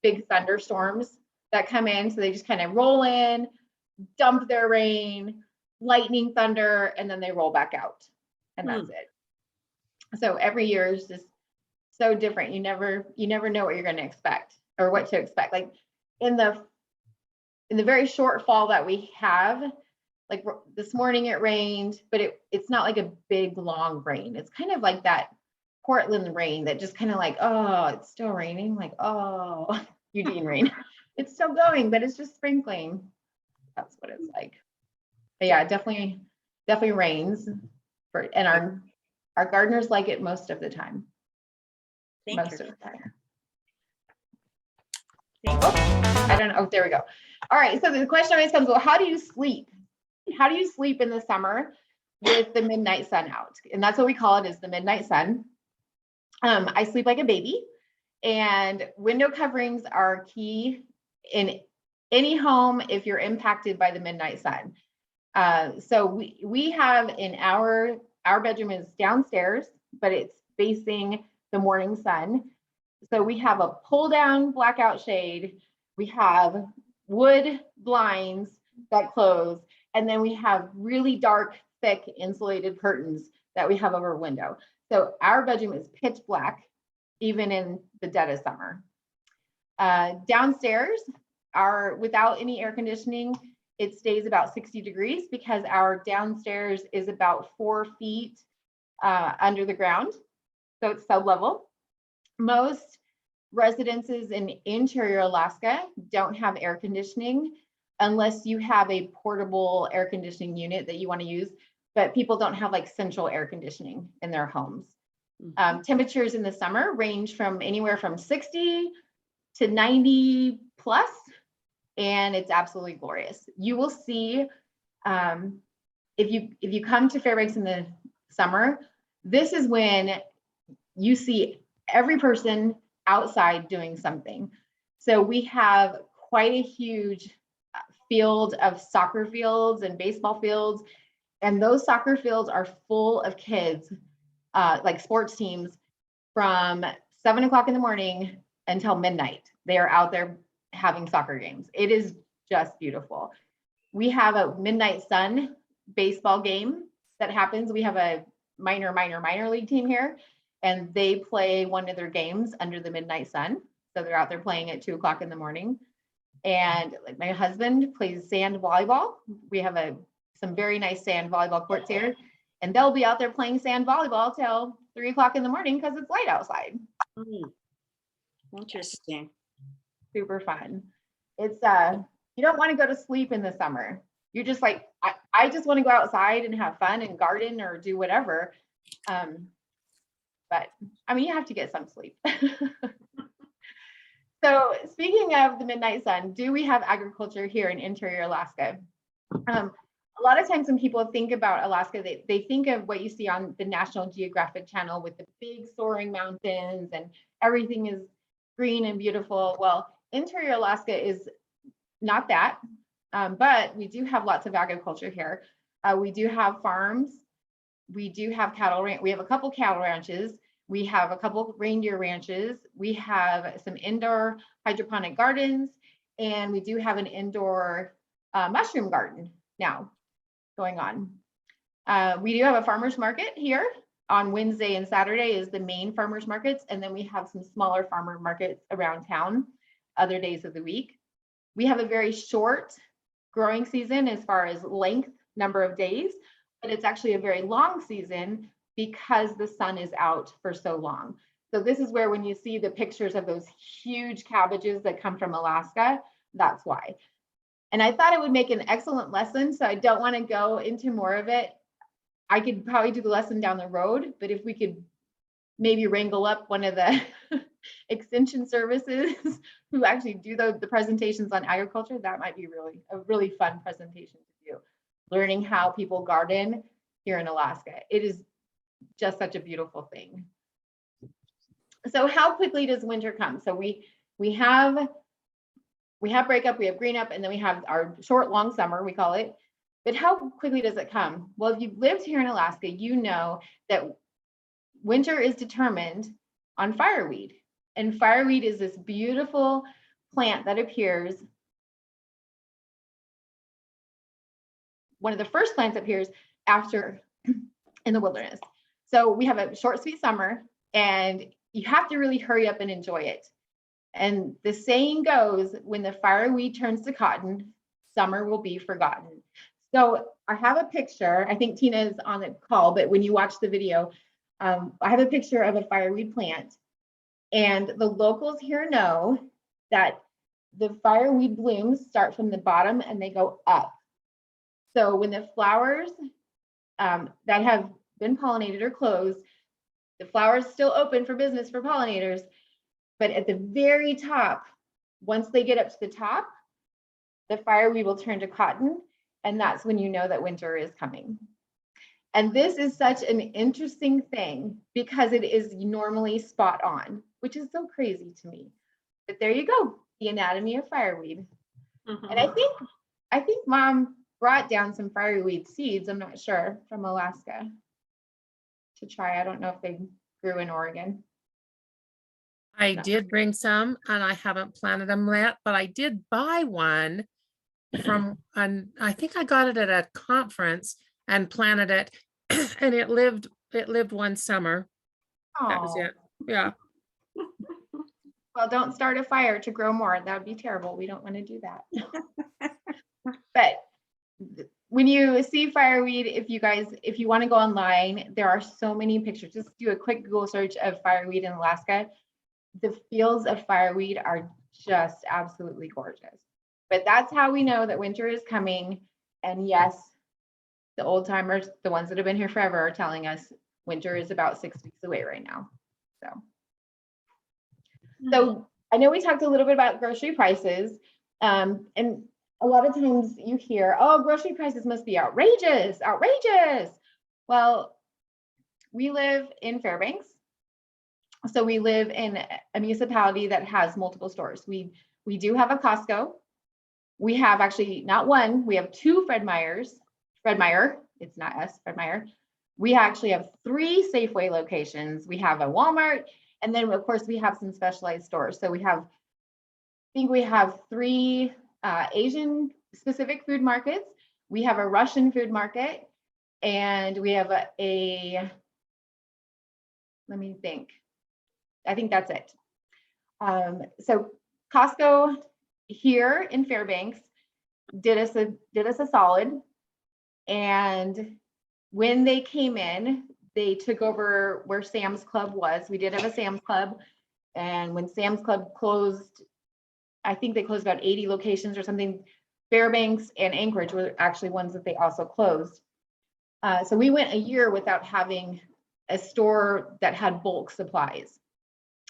big thunderstorms that come in. So they just kind of roll in, dump their rain, lightning, thunder, and then they roll back out. And that's it. So every year is just so different. You never know what you're going to expect or what to expect. Like in the very short fall that we have, like this morning it rained, but it's not like a big long rain. It's kind of like that Portland rain that just kind of like, oh, it's still raining. Like, oh, Eugene rain. It's still going, but it's just sprinkling. That's what it's like. But yeah, it definitely rains and our gardeners like it most of the time. Most of the time. I don't know. Oh, there we go. All right. So the question always comes, well, how do you sleep? How do you sleep in the summer with the midnight sun out? And that's what we call it, is the midnight sun. I sleep like a baby, and window coverings are key in any home if you're impacted by the midnight sun. So we have in our bedroom is downstairs, but it's facing the morning sun. So we have a pull down blackout shade. We have wood blinds that close, and then we have really dark, thick insulated curtains that we have over a window. So our bedroom is pitch black, even in the dead of summer. Downstairs, without any air conditioning, it stays about 60 degrees because our downstairs is about 4 feet under the ground. So it's sublevel. Most residences in interior Alaska don't have air conditioning unless you have a portable air conditioning unit that you want to use, but people don't have like central air conditioning in their homes. Temperatures in the summer range from anywhere from 60 to 90 plus, and it's absolutely glorious. You will see, if you come to Fairbanks in the summer, this is when you see every person outside doing something. So we have quite a huge field of soccer fields and baseball fields, and those soccer fields are full of kids, like sports teams, from 7 o'clock in the morning until midnight. They are out there having soccer games. It is just beautiful. We have a midnight sun baseball game that happens. We have a minor league team here, and they play one of their games under the midnight sun. So they're out there playing at 2 o'clock in the morning. And like my husband plays sand volleyball. We have some very nice sand volleyball courts here, and they'll be out there playing sand volleyball till 3 o'clock in the morning because it's light outside. Interesting. Super fun. It's you don't want to go to sleep in the summer. You're just like, I just want to go outside and have fun and garden or do whatever. But I mean, you have to get some sleep. So speaking of the midnight sun, do we have agriculture here in interior Alaska? A lot of times when people think about Alaska, they think of what you see on the National Geographic Channel with the big soaring mountains and everything is green and beautiful. Well, interior Alaska is not that, but we do have lots of agriculture here. We do have farms. We do have cattle ranch. We have a couple cattle ranches. We have a couple reindeer ranches. We have some indoor hydroponic gardens, and we do have an indoor mushroom garden now going on. We do have a farmer's market here on Wednesday and Saturday is the main farmer's markets. And then we have some smaller farmer markets around town other days of the week. We have a very short growing season as far as length, number of days, but it's actually a very long season because the sun is out for so long. So this is where when you see the pictures of those huge cabbages that come from Alaska, that's why. And I thought it would make an excellent lesson, so I don't want to go into more of it. I could probably do the lesson down the road, but if we could maybe wrangle up one of the extension services who actually do the presentations on agriculture, that might be a really fun presentation to do. Learning how people garden here in Alaska. It is just such a beautiful thing. So how quickly does winter come? So we have breakup, we have green up, and then we have our short, long summer, we call it. But how quickly does it come? Well, if you've lived here in Alaska, you know that winter is determined on fireweed. And fireweed is this beautiful plant that appears. One of the first plants appears after in the wilderness. So we have a short, sweet summer, and you have to really hurry up and enjoy it. And the saying goes, when the fireweed turns to cotton, summer will be forgotten. So I have a picture, I think Tina is on the call, but when you watch the video, I have a picture of a fireweed plant. And the locals here know that the fireweed blooms start from the bottom and they go up. So when the flowers that have been pollinated or closed, the flowers still open for business for pollinators, but at the very top, once they get up to the top, the fireweed will turn to cotton, and that's when you know that winter is coming. And this is such an interesting thing because it is normally spot on, which is so crazy to me. But there you go, the anatomy of fireweed. And I think Mom brought down some fireweed seeds, I'm not sure, from Alaska to try. I don't know if they grew in Oregon. I did bring some, and I haven't planted them yet, but I did buy one from, I think I got it at a conference and planted it, and it lived one summer. That was it. Yeah. Well, don't start a fire to grow more. That would be terrible. We don't want to do that. But when you see fireweed, if you want to go online, there are so many pictures. Just do a quick Google search of fireweed in Alaska. The fields of fireweed are just absolutely gorgeous. But that's how we know that winter is coming. And yes, the old timers, the ones that have been here forever, are telling us winter is about 6 weeks away right now. So I know we talked a little bit about grocery prices, and a lot of times you hear, oh, grocery prices must be outrageous. Well, we live in Fairbanks. So we live in a municipality that has multiple stores. We do have a Costco. We have actually not one, we have two Fred Meyer, it's not us, Fred Meyer. We actually have 3 Safeway locations. We have a Walmart, And then of course we have some specialized stores. So I think we have 3 Asian specific food markets. We have a Russian food market, and we have let me think. I think that's it. So Costco here in Fairbanks did us a solid. And when they came in, they took over where Sam's Club was. We did have a Sam's Club. And when Sam's Club closed, I think they closed about 80 locations or something. Fairbanks and Anchorage were actually ones that they also closed. So we went a year without having a store that had bulk supplies.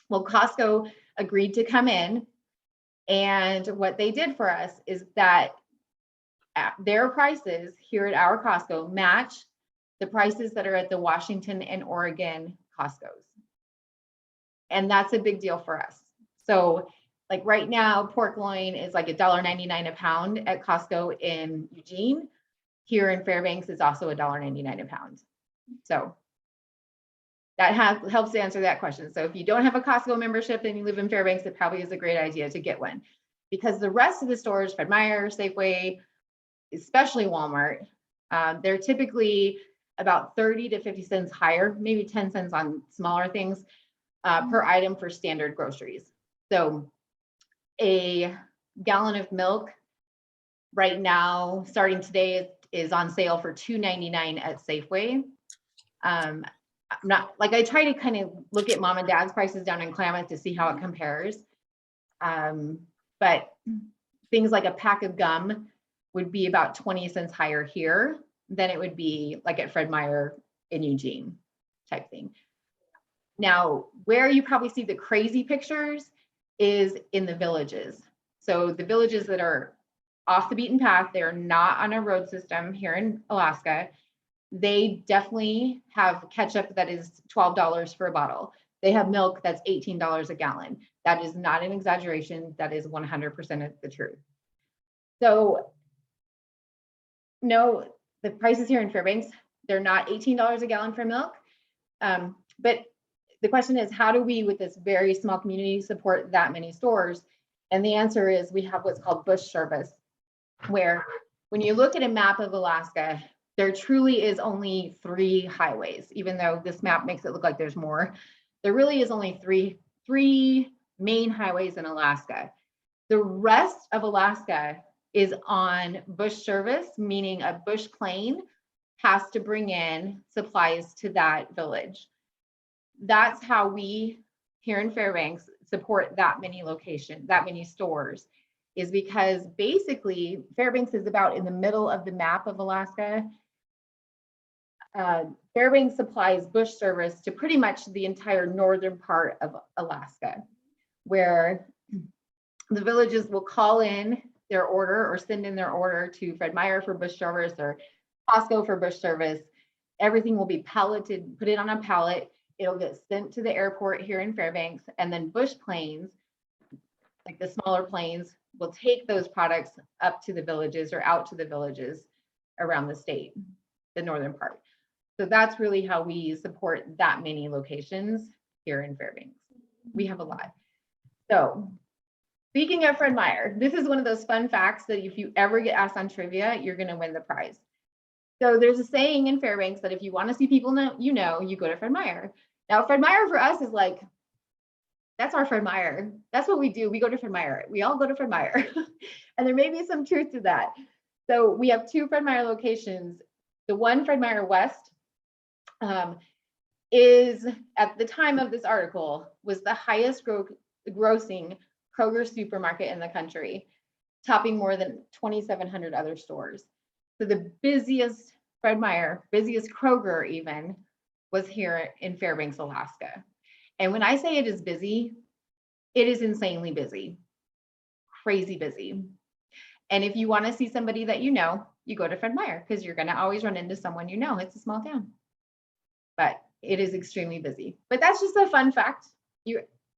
Well, Costco agreed to come in. And what they did for us is that their prices here at our Costco match the prices that are at the Washington and Oregon Costcos. And that's a big deal for us. So like right now, pork loin is like $1.99 a pound at Costco in Eugene. Here in Fairbanks is also $1.99 a pound. So that helps to answer that question. So if you don't have a Costco membership and you live in Fairbanks, it probably is a great idea to get one, because the rest of the stores, Fred Meyer, Safeway, especially Walmart, they're typically about 30 to 50 cents higher, maybe 10 cents on smaller things per item for standard groceries. So a gallon of milk right now, starting today, is on sale for $2.99 at Safeway. I'm not like, I try to kind of look at mom and dad's prices down in Klamath to see how it compares. But things like a pack of gum would be about 20 cents higher here than it would be like at Fred Meyer in Eugene type thing. Now, where you probably see the crazy pictures is in the villages. So the villages that are off the beaten path, they're not on a road system here in Alaska. They definitely have ketchup that is $12 for a bottle. They have milk that's $18 a gallon. That is not an exaggeration. That is 100% of the truth. So no, the prices here in Fairbanks, they're not $18 a gallon for milk. But the question is, how do we, with this very small community, support that many stores? And the answer is we have what's called bush service, where when you look at a map of Alaska, there truly is only 3 highways, even though this map makes it look like there's more. There really is only three main highways in Alaska. The rest of Alaska is on bush service, meaning a bush plane has to bring in supplies to that village. That's how we here in Fairbanks support that many locations, that many stores, is because basically Fairbanks is about in the middle of the map of Alaska. Fairbanks supplies bush service to pretty much the entire northern part of Alaska, where the villages will call in their order or send in their order to Fred Meyer for bush service or Costco for bush service. Everything will be palleted, put it on a pallet. It'll get sent to the airport here in Fairbanks, and then bush planes, like the smaller planes, will take those products up to the villages or out to the villages around the state, the northern part. So that's really how we support that many locations here in Fairbanks. We have a lot. So speaking of Fred Meyer, this is one of those fun facts that if you ever get asked on trivia, you're going to win the prize. So there's a saying in Fairbanks that if you want to see people you go to Fred Meyer. Now, Fred Meyer for us is like, that's our Fred Meyer. That's what we do. We go to Fred Meyer. We all go to Fred Meyer. And there may be some truth to that. So we have 2 Fred Meyer locations. The one, Fred Meyer West, is, at the time of this article, was the highest grossing Kroger supermarket in the country, topping more than 2,700 other stores. So the busiest Fred Meyer, busiest Kroger even, was here in Fairbanks, Alaska. And when I say it is busy, it is insanely busy, crazy busy. And if you want to see somebody that you know, you go to Fred Meyer, because you're going to always run into someone you know. It's a small town, but it is extremely busy. But that's just a fun fact.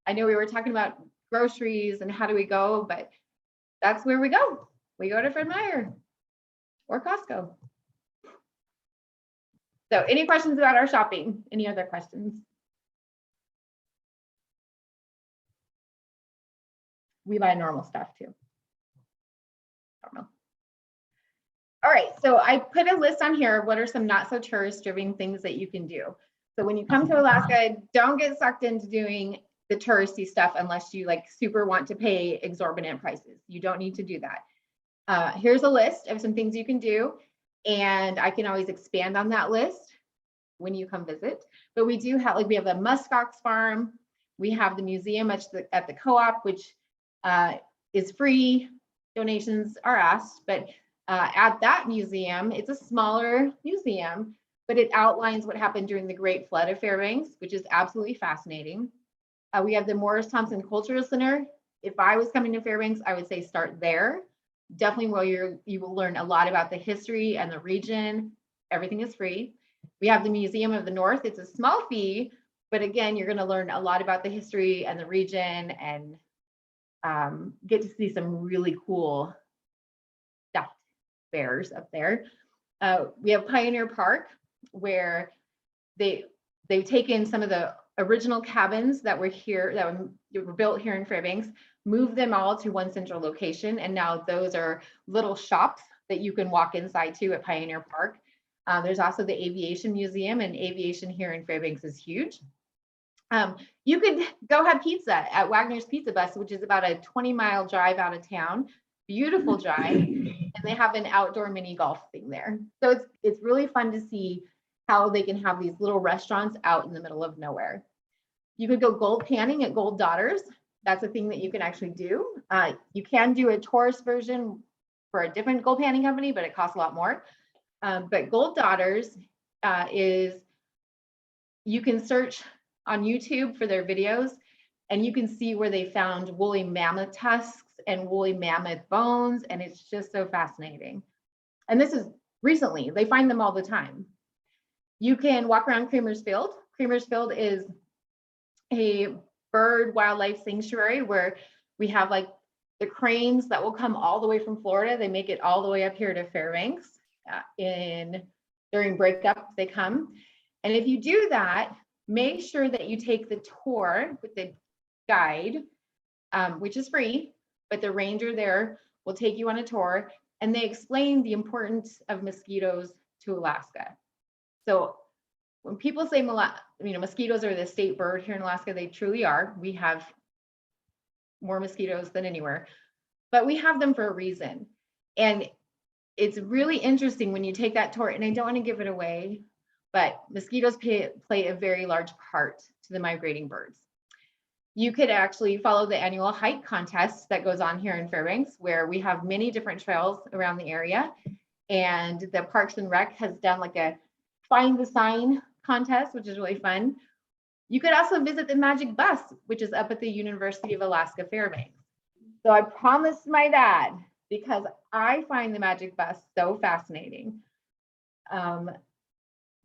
I know we were talking about groceries and how do we go, but that's where we go. We go to Fred Meyer or Costco. So any questions about our shopping? Any other questions? we buy normal stuff too. Normal. All right, so I put a list on here. What are some not so tourist driven things that you can do? So when you come to Alaska, don't get sucked into doing the touristy stuff unless you like super want to pay exorbitant prices. You don't need to do that. Here's a list of some things you can do, and I can always expand on that list when you come visit. But we do have, like, we have the muskox farm, we have the museum at the co-op, which is free. Donations are asked, but at that museum, it's a smaller museum, but it outlines what happened during the Great Flood of Fairbanks, which is absolutely fascinating. We have the Morris Thompson Cultural Center. If I was coming to Fairbanks, I would say start there. Definitely where you will learn a lot about the history and the region. Everything is free. We have the Museum of the North. It's a small fee, but again, you're going to learn a lot about the history and the region, and get to see some really cool stuffed bears up there. We have Pioneer Park, where they've taken some of the original cabins that were here, that were built here in Fairbanks, moved them all to one central location, and now those are little shops that you can walk inside to at Pioneer Park. There's also the Aviation Museum, and aviation here in Fairbanks is huge. You could go have pizza at Wagner's Pizza Bus, which is about a 20-mile drive out of town. Beautiful drive, and they have an outdoor mini golf thing there. So it's really fun to see how they can have these little restaurants out in the middle of nowhere. You could go gold panning at Gold Daughters. That's a thing that you can actually do. You can do a tourist version for a different gold panning company, but it costs a lot more. But Gold Daughters is, you can search on YouTube for their videos, and you can see where they found woolly mammoth tusks and woolly mammoth bones, and it's just so fascinating. And this is recently, they find them all the time. You can walk around Creamer's Field. Creamer's Field is a bird wildlife sanctuary where we have like the cranes that will come all the way from Florida. They make it all the way up here to Fairbanks during breakup, they come. And if you do that, make sure that you take the tour with the guide, which is free, but the ranger there will take you on a tour, and they explain the importance of mosquitoes to Alaska. So when people say, mosquitoes are the state bird here in Alaska, they truly are. We have more mosquitoes than anywhere, but we have them for a reason. And it's really interesting when you take that tour, and I don't want to give it away, but mosquitoes play a very large part to the migrating birds. You could actually follow the annual hike contest that goes on here in Fairbanks, where we have many different trails around the area. And the Parks and Rec has done like a find the sign contest, which is really fun. You could also visit the Magic Bus, which is up at the University of Alaska Fairbanks. So I promised my dad, because I find the Magic Bus so fascinating.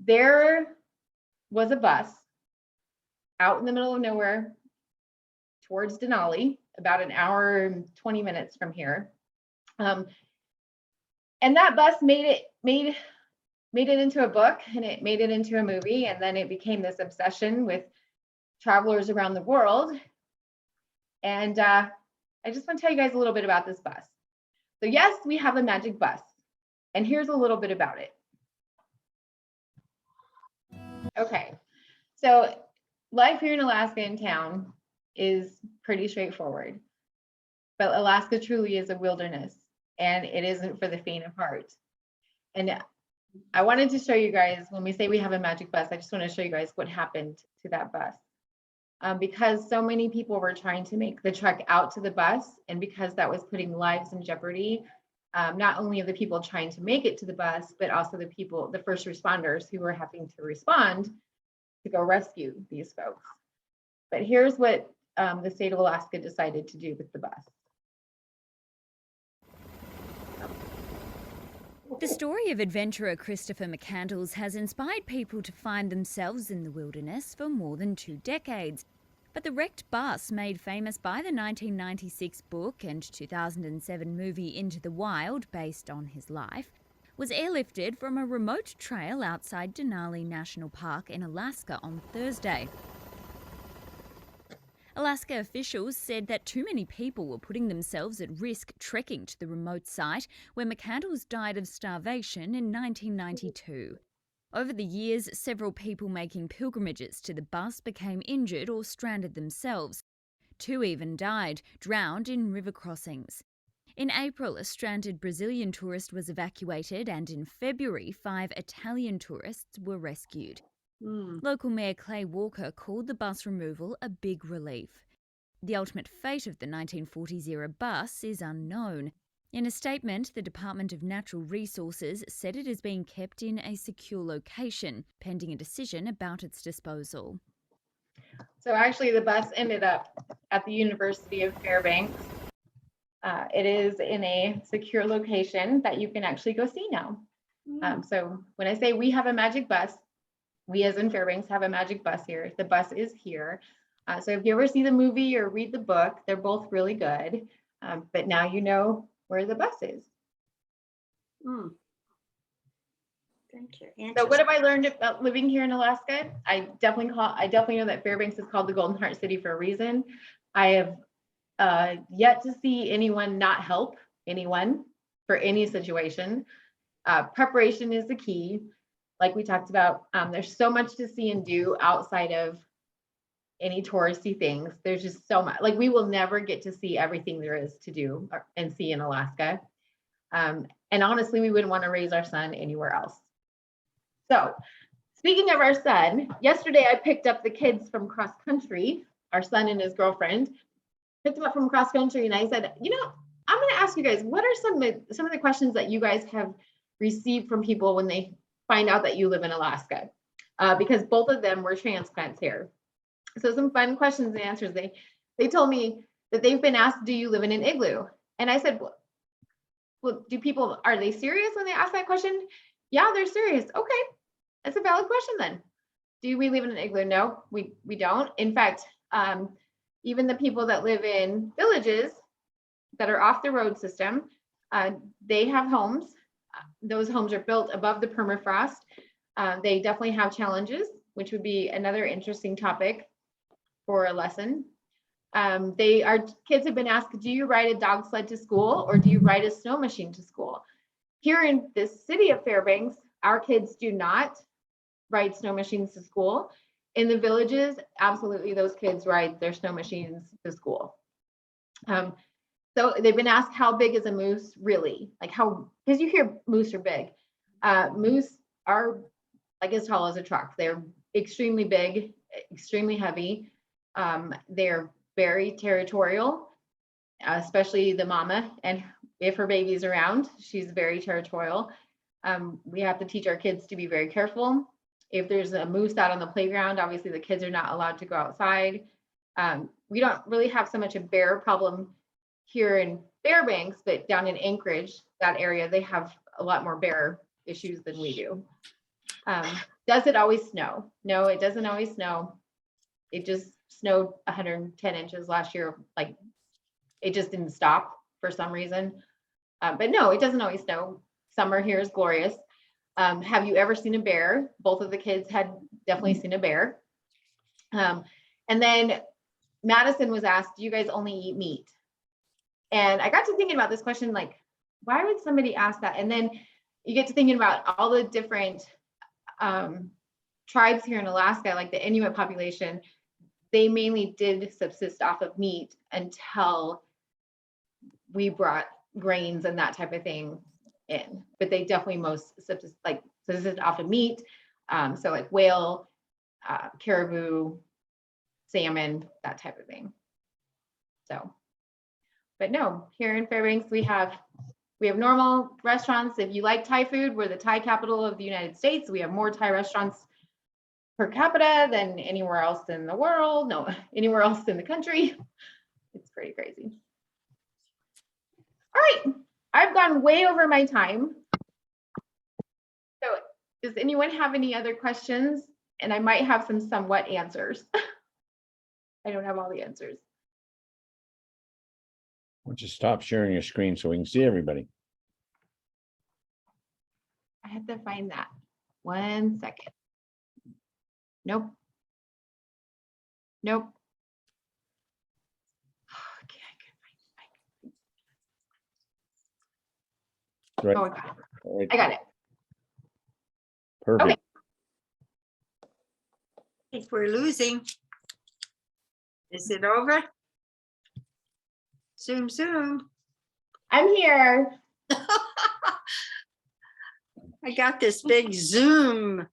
There was a bus out in the middle of nowhere towards Denali, about an hour and 20 minutes from here. And that bus made it into a book, and it made it into a movie, and then it became this obsession with travelers around the world. And I just want to tell you guys a little bit about this bus. So yes, we have a Magic Bus, and here's a little bit about it. Okay, so life here in Alaska in town is pretty straightforward, but Alaska truly is a wilderness, and it isn't for the faint of heart. And I wanted to show you guys, when we say we have a Magic Bus, I just want to show you guys what happened to that bus. Because so many people were trying to make the trek out to the bus, and because that was putting lives in jeopardy, not only of the people trying to make it to the bus, but also the first responders who were having to respond to go rescue these folks. But here's what the state of Alaska decided to do with the bus. The story of adventurer Christopher McCandles has inspired people to find themselves in the wilderness for more than 2 decades. But the wrecked bus, made famous by the 1996 book and 2007 movie Into the Wild, based on his life, was airlifted from a remote trail outside Denali National Park in Alaska on Thursday. Alaska officials said that too many people were putting themselves at risk trekking to the remote site where McCandles died of starvation in 1992. Over the years, several people making pilgrimages to the bus became injured or stranded themselves. 2 even died, drowned in river crossings. In April, a stranded Brazilian tourist was evacuated, and in February, 5 Italian tourists were rescued. Local Mayor Clay Walker called the bus removal a big relief. The ultimate fate of the 1940s-era bus is unknown. In a statement, the Department of Natural Resources said it is being kept in a secure location, pending a decision about its disposal. So actually the bus ended up at the University of Fairbanks. It is in a secure location that you can actually go see now. So when I say we have a magic bus, we as in Fairbanks have a magic bus here. The bus is here. So if you ever see the movie or read the book, they're both really good. But now you know where the bus is. Thank you. So what have I learned about living here in Alaska? I definitely know that Fairbanks is called the Golden Heart City for a reason. I have yet to see anyone not help anyone for any situation. Preparation is the key. Like we talked about, there's so much to see and do outside of any touristy things. There's just so much, like we will never get to see everything there is to do and see in Alaska. And honestly, we wouldn't want to raise our son anywhere else. So speaking of our son, yesterday I picked up the kids from cross country, our son and his girlfriend, picked them up from cross country. And I said, you know, I'm going to ask you guys, what are some of the questions that you guys have received from people when they find out that you live in Alaska? Because both of them were transplants here. So some fun questions and answers. They told me that they've been asked, do you live in an igloo? And I said, well, are they serious when they ask that question? Yeah, they're serious. Okay, that's a valid question then. Do we live in an igloo? No, we don't. In fact, even the people that live in villages that are off the road system, they have homes. Those homes are built above the permafrost. They definitely have challenges, which would be another interesting topic for a lesson. Our kids have been asked, do you ride a dog sled to school or do you ride a snow machine to school? Here in the city of Fairbanks, our kids do not ride snow machines to school. In the villages, absolutely, those kids ride their snow machines to school. So they've been asked, how big is a moose really? Like because you hear moose are big. Moose are like as tall as a truck. They're extremely big, extremely heavy. They're very territorial, especially the mama. And if her baby's around, she's very territorial. We have to teach our kids to be very careful. If there's a moose out on the playground, obviously the kids are not allowed to go outside. We don't really have so much a bear problem here in Fairbanks, but down in Anchorage, that area, they have a lot more bear issues than we do. Does it always snow? No, it doesn't always snow. It just snowed 110 inches last year. Like it just didn't stop for some reason. But no, it doesn't always snow. Summer here is glorious. Have you ever seen a bear? Both of the kids had definitely seen a bear. And then Madison was asked, do you guys only eat meat? And I got to thinking about this question, like, why would somebody ask that? And then you get to thinking about all the different tribes here in Alaska, like the Inuit population. They mainly did subsist off of meat until we brought grains and that type of thing in. But they definitely most subsist off of meat. So like whale, caribou, salmon, that type of thing. So, but no, here in Fairbanks, we have normal restaurants. If you like Thai food, we're the Thai capital of the United States. We have more Thai restaurants per capita than anywhere else in the world. No, anywhere else in the country. It's pretty crazy. All right, I've gone way over my time. So does anyone have any other questions? And I might have some somewhat answers. I don't have all the answers. Why don't you stop sharing your screen so we can see everybody? I have to find that. 1 second. Nope. Nope. Right. Oh, I got it. All right, I got it. perfect. If we're losing. Is it over? Zoom, zoom. I'm here. I got this big Zoom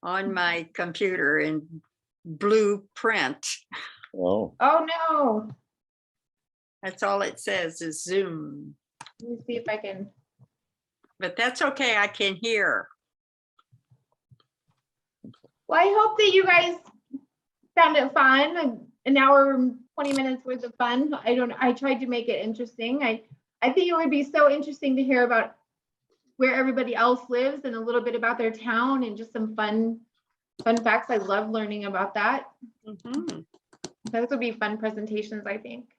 on my computer in blue print. Oh, Oh, no. That's all it says is Zoom, Let me see if I can. but that's okay. I can hear. Well, I hope that you guys found it fun. An hour, and 20 minutes worth of fun. I tried to make it interesting. I think it would be so interesting to hear about where everybody else lives and a little bit about their town and just some fun facts. I love learning about that. Mhm. Those would be fun presentations, I think.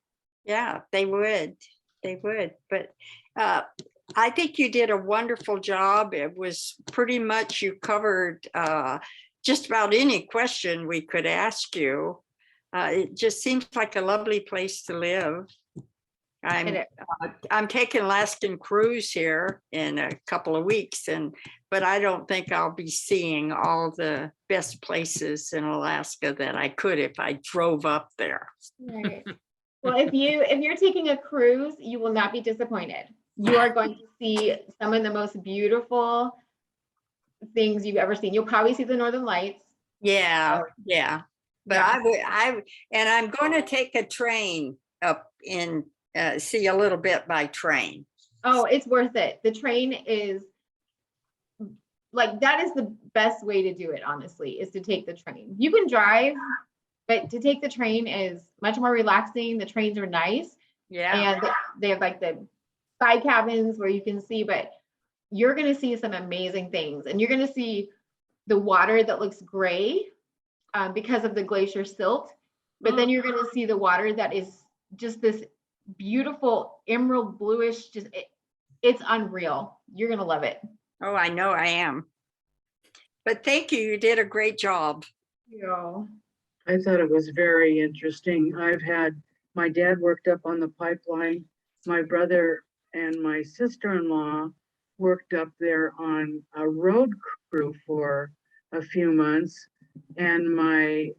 Yeah, they would. They would. But I think you did a wonderful job. It was pretty much, you covered just about any question we could ask you. It just seems like a lovely place to live. I'm taking Alaskan cruise here in a couple of weeks, but I don't think I'll be seeing all the best places in Alaska that I could if I drove up there. Right. Well, if you're taking a cruise, you will not be disappointed. You are going to see some of the most beautiful things you've ever seen. You'll probably see the Northern Lights. Yeah, yeah. But Yeah. I'm going to take a train up and see a little bit by train. Oh, it's worth it. The train is like, that is the best way to do it, honestly, is to take the train. You can drive, but to take the train is much more relaxing. The trains are nice. Yeah. And they have like the side cabins where you can see, but you're going to see some amazing things. And you're going to see the water that looks gray because of the glacier silt. But then you're going to see the water that is just this beautiful emerald bluish, just it's unreal. You're going to love it. Oh, I know I am. But thank you. You did a great job. Yeah. I thought it was very interesting. My dad worked up on the pipeline. My brother and my sister-in-law worked up there on a road crew for a few months. And my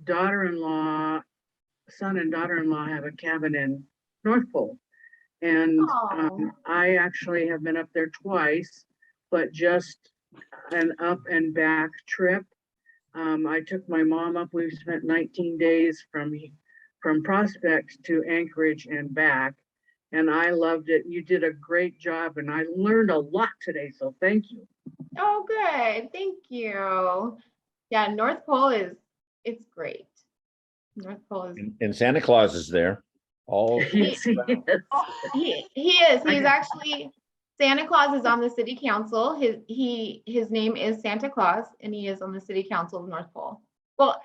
son and daughter-in-law have a cabin in North Pole. And I actually have been up there twice, but just an up and back trip. I took my mom up. We've spent 19 days from Prospect to Anchorage and back, and I loved it. You did a great job, and I learned a lot today, so thank you. Oh, good. Thank you. Yeah, North Pole it's great. North Pole is. And Santa Claus is there. All He is. He's actually, Santa Claus is on the city council. His name is Santa Claus, and he is on the city council of North Pole. Well,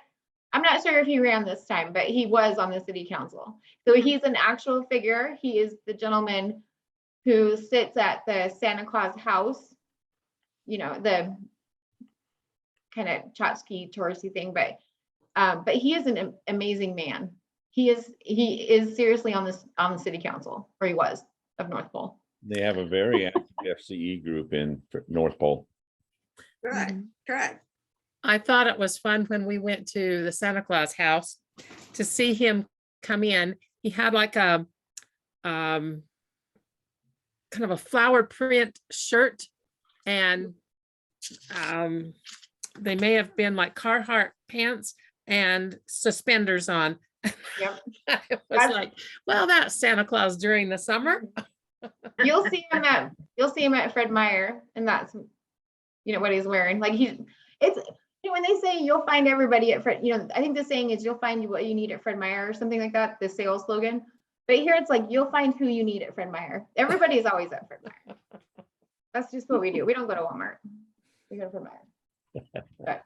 I'm not sure if he ran this time, but he was on the city council. So he's an actual figure. He is the gentleman who sits at the Santa Claus house, you know, the kind of tchotchke touristy thing, but he is an amazing man. He is seriously on the city council, or he was, of North Pole. They have a very active FCE group in North Pole. Good, good. I thought it was fun when we went to the Santa Claus house to see him come in. He had like a kind of a flower print shirt, and they may have been like Carhartt pants and suspenders on. Yep. It was like, well, that's Santa Claus during the summer. You'll see him at Fred Meyer, and that's, you know, what he's wearing. Like it's, you know, when they say you'll find everybody at Fred, you know, I think the saying is you'll find what you need at Fred Meyer or something like that, the sales slogan. But here it's like you'll find who you need at Fred Meyer. Everybody's always at Fred Meyer. That's just what we do. We don't go to Walmart. We go to Fred Meyer. But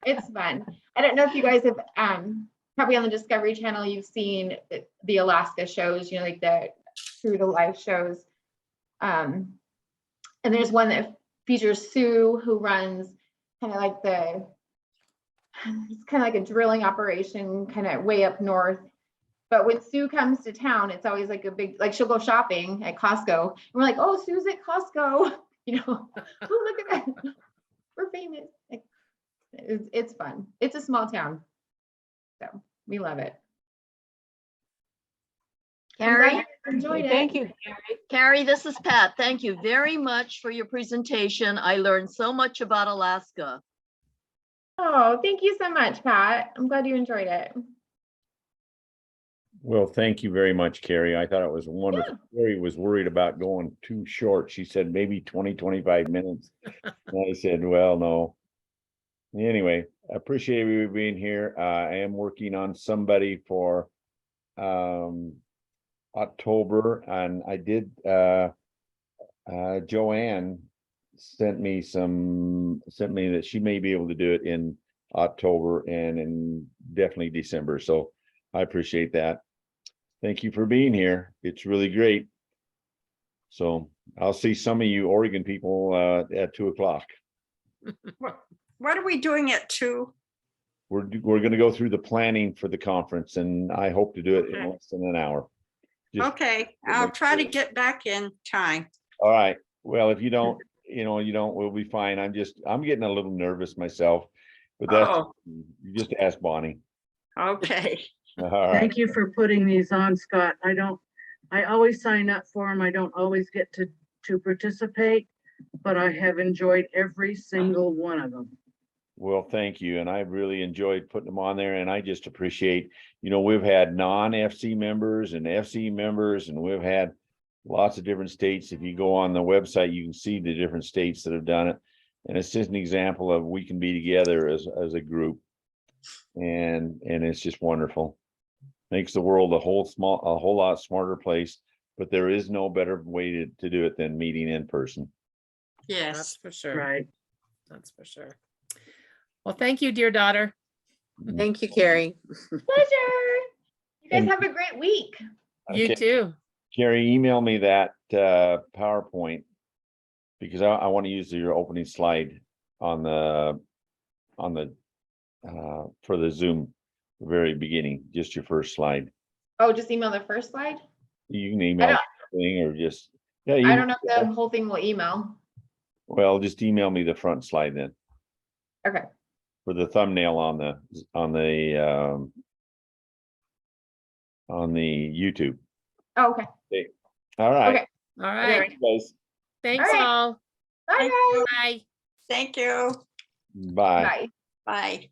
it's fun. I don't know if you guys have probably on the Discovery Channel, you've seen the Alaska shows, you know, like the True to Life shows. And there's one that features Sue, who runs kind of like it's kind of like a drilling operation kind of way up north. But when Sue comes to town, it's always like a big, like she'll go shopping at Costco. And we're like, oh, Sue's at Costco. You know, oh, look at that. We're famous. Like, it's fun. It's a small town. So we love it. I'm glad Carrie, you enjoyed it. Thank you. Carrie, this is Pat. Thank you very much for your presentation. I learned so much about Alaska. Oh, thank you so much, Pat. I'm glad you enjoyed it. Well, thank you very much, Carrie. I thought it was wonderful. Carrie was worried about going too short. She said maybe 20, 25 minutes. And I said, well, no. Anyway, I appreciate you being here. I am working on somebody for October, and I did Joanne sent me that she may be able to do it in October and in definitely December. So I appreciate that. Thank you for being here. It's really great. So I'll see some of you Oregon people at 2 o'clock. What are we doing at 2? We're going to go through the planning for the conference, and I hope to do it in Okay. less than an hour. Just- Okay, I'll try to get back in time. All right. Well, if you don't, we'll be fine. I'm getting a little nervous myself, but that's, Oh. you just ask Bonnie. Okay. All right. Thank you for putting these on, Scott. I always sign up for them. I don't always get to participate, but I have enjoyed every single one of them. Well, thank you. And I really enjoyed putting them on there, and I just appreciate, we've had non-FC members and FC members, and we've had lots of different states. If you go on the website, you can see the different states that have done it. And it's just an example of we can be together as a group. And it's just wonderful. Makes the world a whole lot smarter place, but there is no better way to do it than meeting in person. Yes. That's for sure. Right. That's for sure. Well, thank you, dear daughter. Thank you, Carrie. Pleasure. You guys And- have a great week. You Okay. too. Carrie, email me that PowerPoint, because I want to use your opening slide on the for the Zoom, the very beginning, just your first slide. Oh, just email the first slide. You can email the thing or just, yeah. I don't know if the whole thing will email. Well, just email me the front slide then Okay. for the thumbnail on the YouTube. Oh, okay. Okay. All right. Okay. All right. Thanks, guys. Thanks All right. all. Bye, guys. Bye. Thank you. Bye. Bye. Bye.